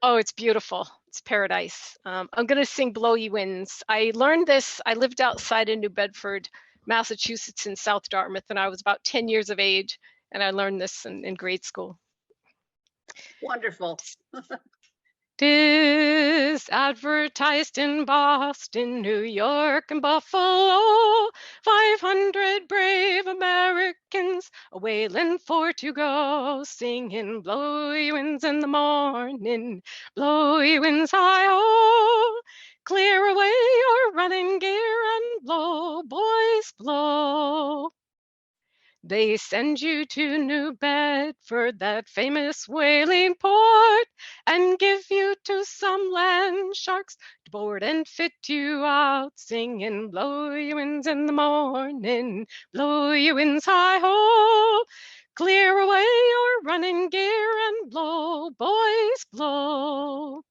Oh, it's beautiful. It's paradise. I'm going to sing Blow Ye Winds. I learned this. I lived outside of New Bedford, Massachusetts, in South Dartmouth, and I was about 10 years of age, and I learned this in grade school. Wonderful. 'Tis advertised in Boston, New York, and Buffalo, 500 brave Americans a whaling for to go, singing blowy winds in the morning, blowy winds hi-ho, clear away your running gear and blow, boys, blow. They send you to New Bedford, that famous whaling port, and give you to some land sharks to board and fit you out, singing blow you winds in the morning, blow you winds hi-ho, clear away your running gear and blow, boys, blow.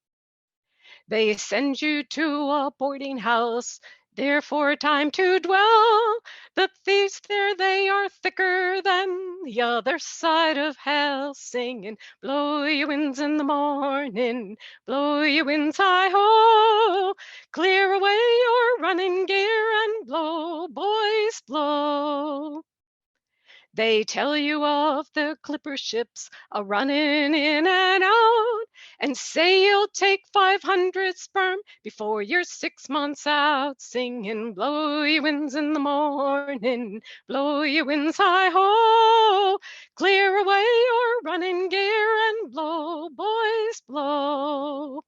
They send you to a boarding house, there for a time to dwell. The thieves there, they are thicker than the other side of hell, singing, blow your winds in the morning, blow your winds hi-ho, clear away your running gear and blow, boys, blow. They tell you of the clipper ships a running in and out, and say you'll take 500 sperm before you're 6 months out, singing blow your winds in the morning, blow your winds hi-ho, clear away your running gear and blow, boys, blow.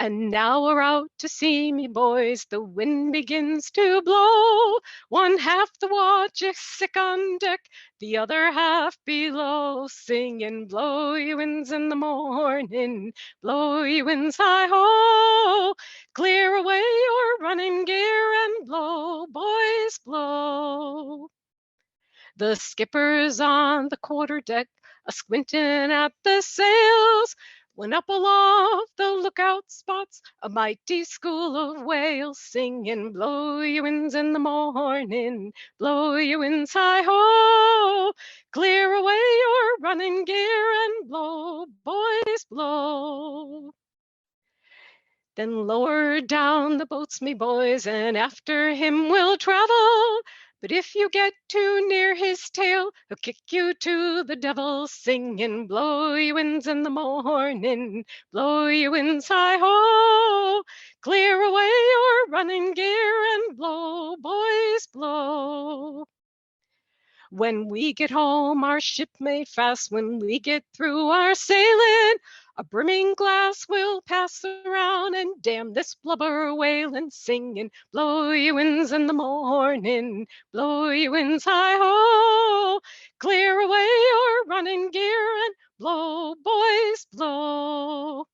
And now we're out to sea, me boys, the wind begins to blow. One half the watch is sick on deck, the other half below, singing blow ye winds in the morning, blow ye winds hi-ho, clear away your running gear and blow, boys, blow. The skipper's on the quarterdeck, a-squinting at the sails, when up aloft the lookout spots a mighty school of whales, singing blow ye winds in the morning, blow ye winds hi-ho, clear away your running gear and blow, boys, blow. Then lower down the boats, me boys, and after him we'll travel. But if you get too near his tail, he'll kick you to the devil, singing blow ye winds in the morning, blow ye winds hi-ho, clear away your running gear and blow, boys, blow. When we get home, our ship may fast. When we get through our sailing, a brimming glass will pass around, and damn this blubber whaling, singing blow ye winds in the morning, blow ye winds hi-ho, clear away your running gear and blow, boys, blow.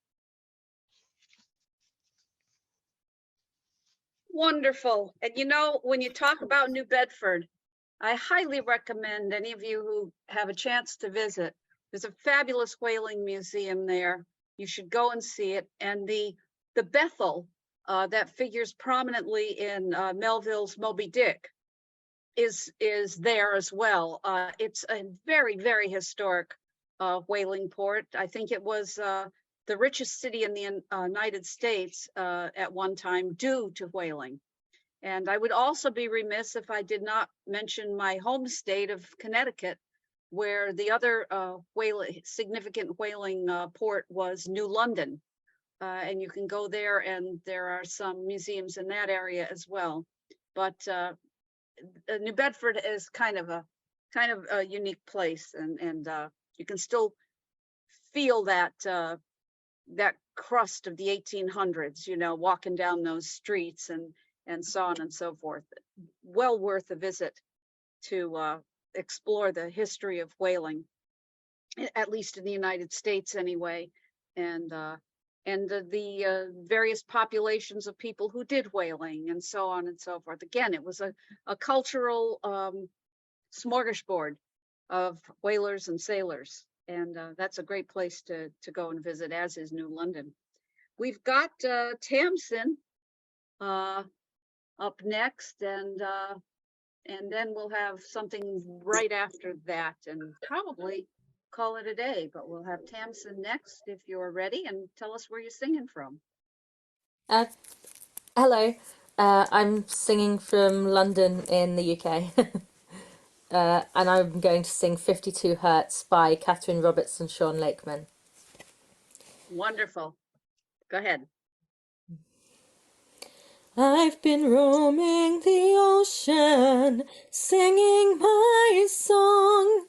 Wonderful. And you know, when you talk about New Bedford, I highly recommend any of you who have a chance to visit. There's a fabulous whaling museum there. You should go and see it. And the Bethel that figures prominently in Melville's Moby Dick is there as well. It's a very, very historic whaling port. I think it was the richest city in the United States at one time due to whaling. And I would also be remiss if I did not mention my home state of Connecticut, where the other significant whaling port was New London. And you can go there, and there are some museums in that area as well. But New Bedford is kind of a unique place, and you can still feel that that crust of the 1800s, you know, walking down those streets and so on and so forth. Well worth a visit to explore the history of whaling, at least in the United States anyway, and the various populations of people who did whaling and so on and so forth. Again, it was a cultural smorgasbord of whalers and sailors, and that's a great place to go and visit, as is New London. We've got Tamsin up next, and then we'll have something right after that, and probably call it a day. But we'll have Tamsin next if you're ready, and tell us where you're singing from. Hello, I'm singing from London in the UK, and I'm going to sing 52 Hertz by Catherine Roberts and Sean Lakeman. Wonderful. Go ahead. I've been roaming the ocean, singing my song.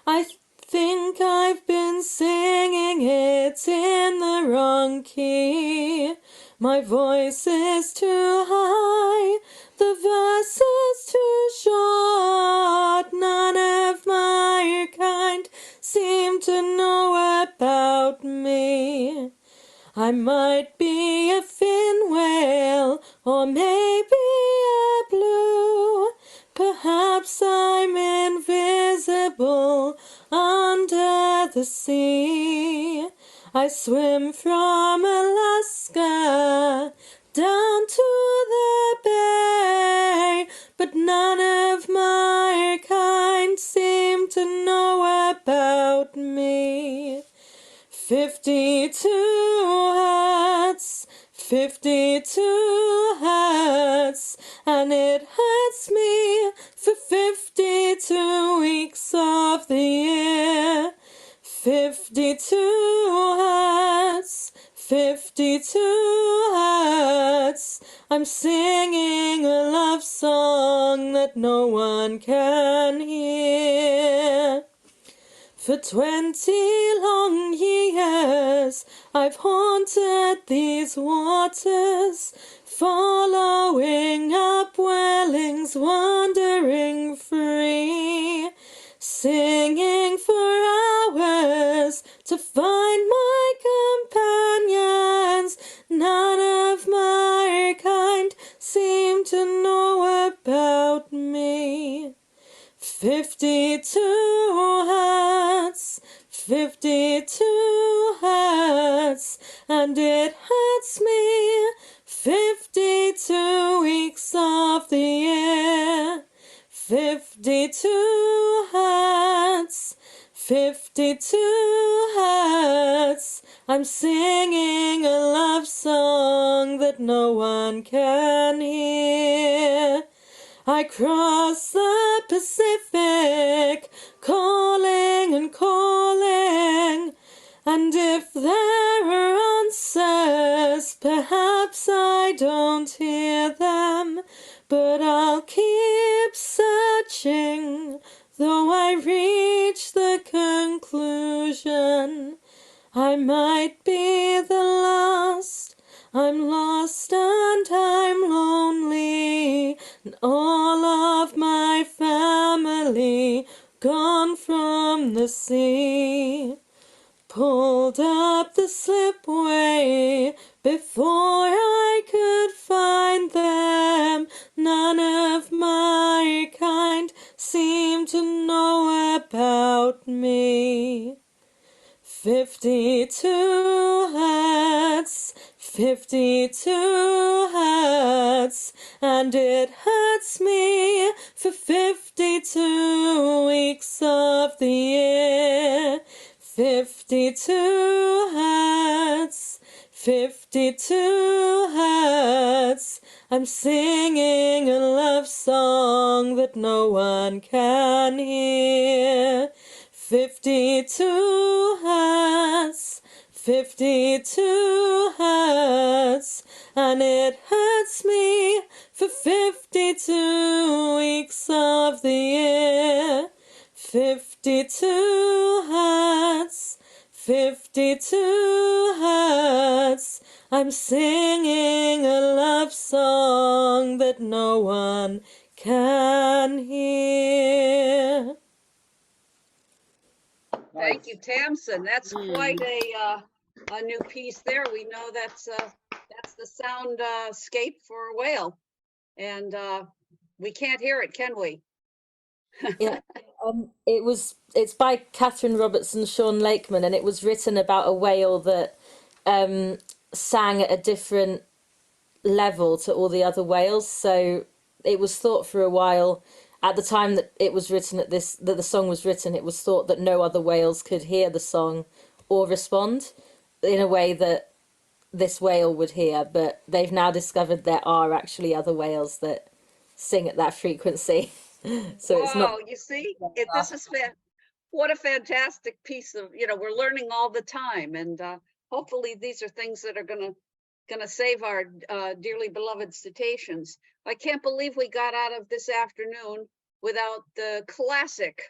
I think I've been singing it in the wrong key. My voice is too high, the verse is too short. None of my kind seem to know about me. I might be a fin whale, or maybe a blue. Perhaps I'm invisible under the sea. I swim from Alaska down to the bay, but none of my kind seem to know about me. 52 hurts, 52 hurts, and it hurts me for 52 weeks of the year. 52 hurts, 52 hurts. I'm singing a love song that no one can hear. For 20 long years I've haunted these waters, following up Welling's wandering free, singing for hours to find my companions. None of my kind seem to know about me. 52 hurts, 52 hurts, and it hurts me 52 weeks of the year. 52 hurts, 52 hurts. I'm singing a love song that no one can hear. I cross the Pacific, calling and calling, and if there are answers, perhaps I don't hear them, but I'll keep searching, though I reach the conclusion I might be the last. I'm lost and I'm lonely, and all of my family gone from the sea. Pulled up the slipway before I could find them. None of my kind seem to know about me. 52 hurts, 52 hurts, and it hurts me for 52 weeks of the year. 52 hurts, 52 hurts. I'm singing a love song that no one can hear. 52 hurts, 52 hurts, and it hurts me for 52 weeks of the year. 52 hurts, 52 hurts. I'm singing a love song that no one can hear. Thank you, Tamsin. That's quite a new piece there. We know that's the soundscape for a whale, and we can't hear it, can we? Yeah, it's by Catherine Robertson, Sean Lakeman, and it was written about a whale that sang at a different level to all the other whales. So it was thought for a while, at the time that it was written, that the song was written, it was thought that no other whales could hear the song or respond in a way that this whale would hear. But they've now discovered there are actually other whales that sing at that frequency. So it's not. You see, this is what a fantastic piece of, we're learning all the time, and hopefully these are things that are gonna save our dearly beloved cetaceans. I can't believe we got out of this afternoon without the classic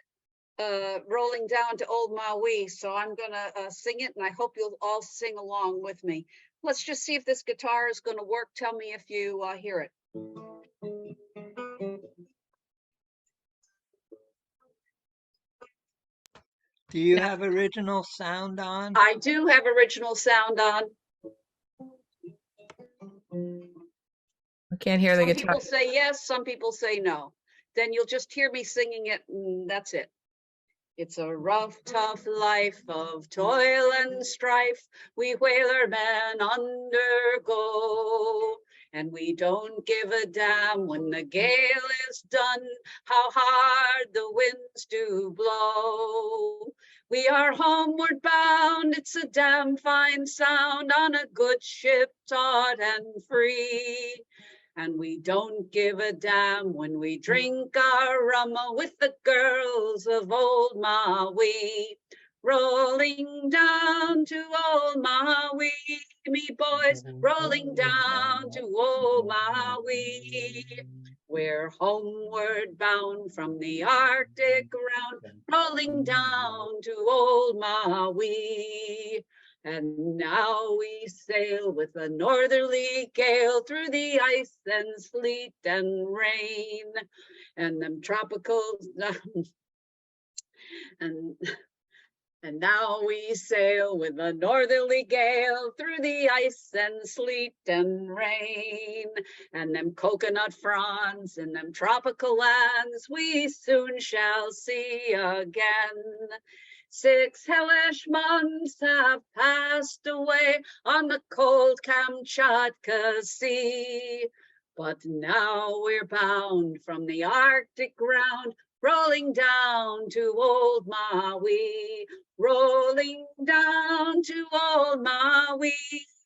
Rolling Down to Old Maui. So I'm gonna sing it, and I hope you'll all sing along with me. Let's just see if this guitar is gonna work. Tell me if you hear it. Do you have original sound on? I do have original sound on. I can't hear the Some guitar. people say yes, some people say no. Then you'll just hear me singing it, and that's it. It's a rough, tough life of toil and strife we whaler men undergo. And we don't give a damn when the gale is done, how hard the winds do blow. We are homeward bound, it's a damn fine sound on a good ship, taut and free. And we don't give a damn when we drink our rum with the girls of old Maui. Rolling down to old Maui, me boys, rolling down to old Maui. We're homeward bound from the Arctic ground, rolling down to old Maui. And now we sail with a northerly gale through the ice and sleet and rain, and them tropicals, and now we sail with a northerly gale through the ice and sleet and rain, and them coconut fronds and them tropical lands we soon shall see again. 6 hellish months have passed away on the cold Kamchatka Sea, but now we're bound from the Arctic ground, rolling down to old Maui, rolling down to old Maui,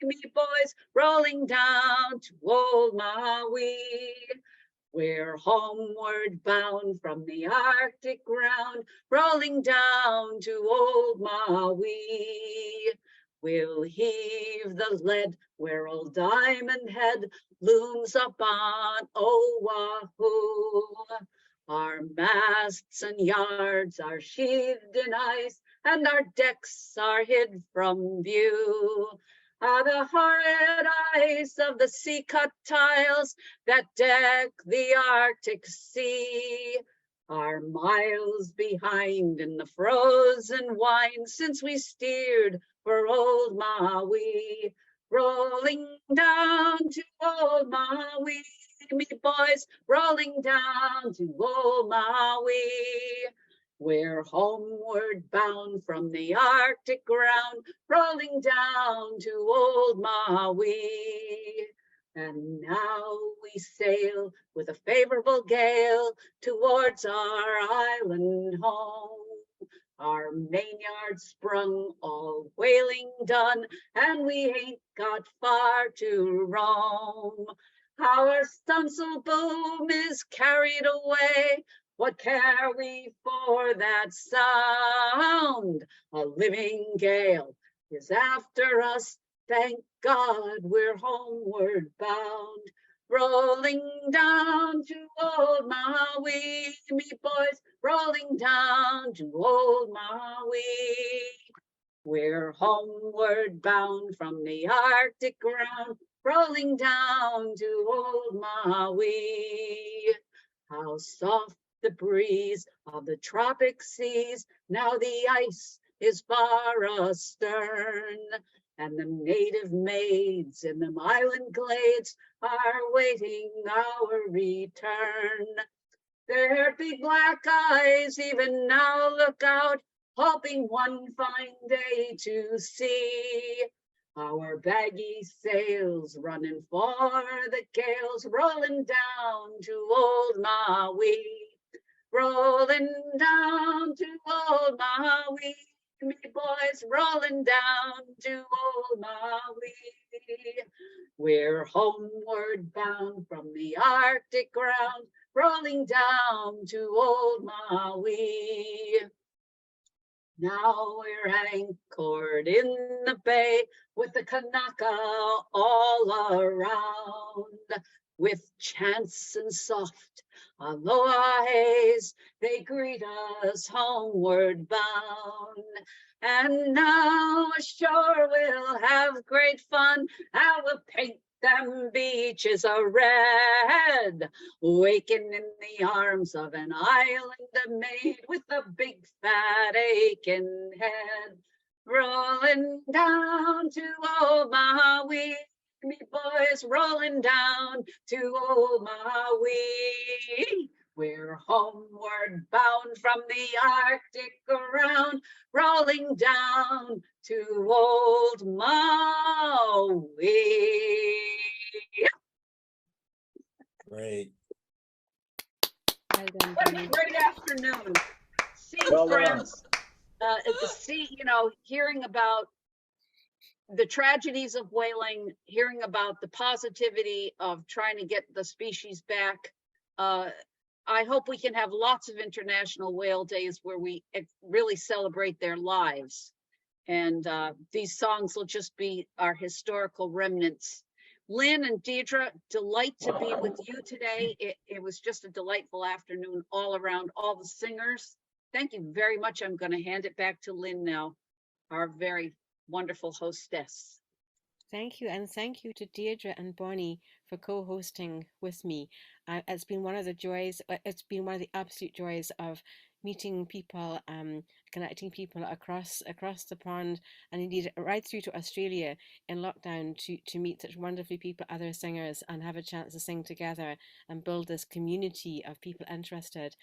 me boys, rolling down to old Maui. We're homeward bound from the Arctic ground, rolling down to old Maui. We'll heave the lead where old Diamond Head looms up on Oahu. Our masts and yards are sheathed in ice, and our decks are hid from view. The horrid ice of the sea-cut tiles that deck the Arctic Sea are miles behind in the frozen wine since we steered for old Maui. Rolling down to old Maui, me boys, rolling down to old Maui. We're homeward bound from the Arctic ground, rolling down to old Maui. And now we sail with a favorable gale towards our island home. Our mainyard sprung, all whaling done, and we ain't got far to roam. Our stunsail boom is carried away. What care we for that sound? A living gale is after us. Thank God we're homeward bound. Rolling down to old Maui, me boys, rolling down to old Maui. We're homeward bound from the Arctic ground, rolling down to old Maui. How soft the breeze of the tropic seas, now the ice is far astern, and the native maids in them island glades are waiting our return. Their big black eyes even now look out, hoping one fine day to see our baggy sails running for the gales, rolling down to old Maui. Rolling down to old Maui, me boys, rolling down to old Maui. We're homeward bound from the Arctic ground, rolling down to old Maui. Now we're anchored in the bay with the Kanaka all around. With chants and soft aloha-hays, they greet us homeward bound. And now ashore we'll have great fun, and we'll paint them beaches a red, waking in the arms of an island maid with a big fat aching head, rolling down to Omaha, we me boys rolling down to Omaha, we're homeward bound from the Arctic around, rolling down to old Maui. Great. What a great afternoon. See Well done. friends, hearing about the tragedies of whaling, hearing about the positivity of trying to get the species back. I hope we can have lots of International Whale Days where we really celebrate their lives. And these songs will just be our historical remnants. Lynn and Deirdre, delight to be with you today. It was just a delightful afternoon all around, all the singers. Thank you very much. I'm going to hand it back to Lynn now, our very wonderful hostess. Thank you, and thank you to Deirdre and Bonnie for co-hosting with me. It's been one of the joys, it's been one of the absolute joys of meeting people, connecting people across the pond, and indeed right through to Australia in lockdown to meet such wonderful people, other singers, and have a chance to sing together and build this community of people interested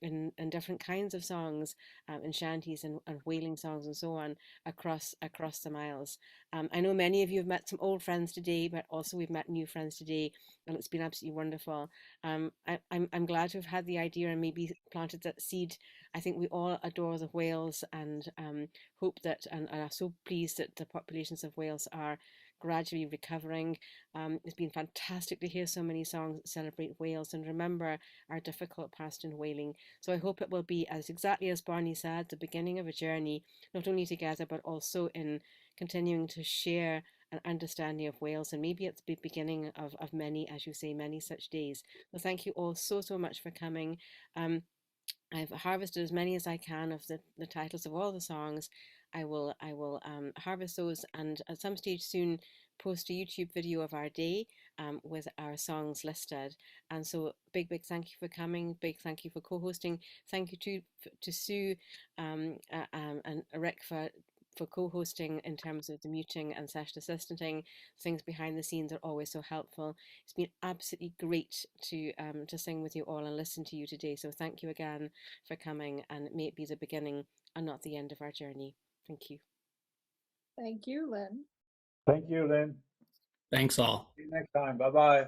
in different kinds of songs, in shanties and whaling songs and so on across the miles. I know many of you have met some old friends today, but also we've met new friends today, and it's been absolutely wonderful. I'm glad to have had the idea and maybe planted that seed. I think we all adore the whales and hope that and are so pleased that the populations of whales are gradually recovering. It's been fantastic to hear so many songs that celebrate whales and remember our difficult past in whaling. So I hope it will be, as exactly as Barney said, the beginning of a journey, not only together but also in continuing to share an understanding of whales, and maybe it's the beginning of many, as you say, many such days. So thank you all so much for coming. I've harvested as many as I can of the titles of all the songs. I will harvest those and at some stage soon post a YouTube video of our day with our songs listed. And so big thank you for coming. Big thank you for co-hosting. Thank you to Sue and Rick for co-hosting in terms of the muting and session assistanting. Things behind the scenes are always so helpful. It's been absolutely great to sing with you all and listen to you today. So thank you again for coming, and may it be the beginning and not the end of our journey. Thank you. Thank you, Lynn. Thank you, Lynn. Thanks all. See you next time. Bye-bye.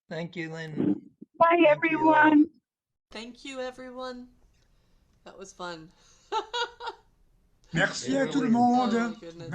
Thank you, Lynn. Bye, everyone. Thank you, everyone. That was fun. Merci à tout le monde. Oh, goodness.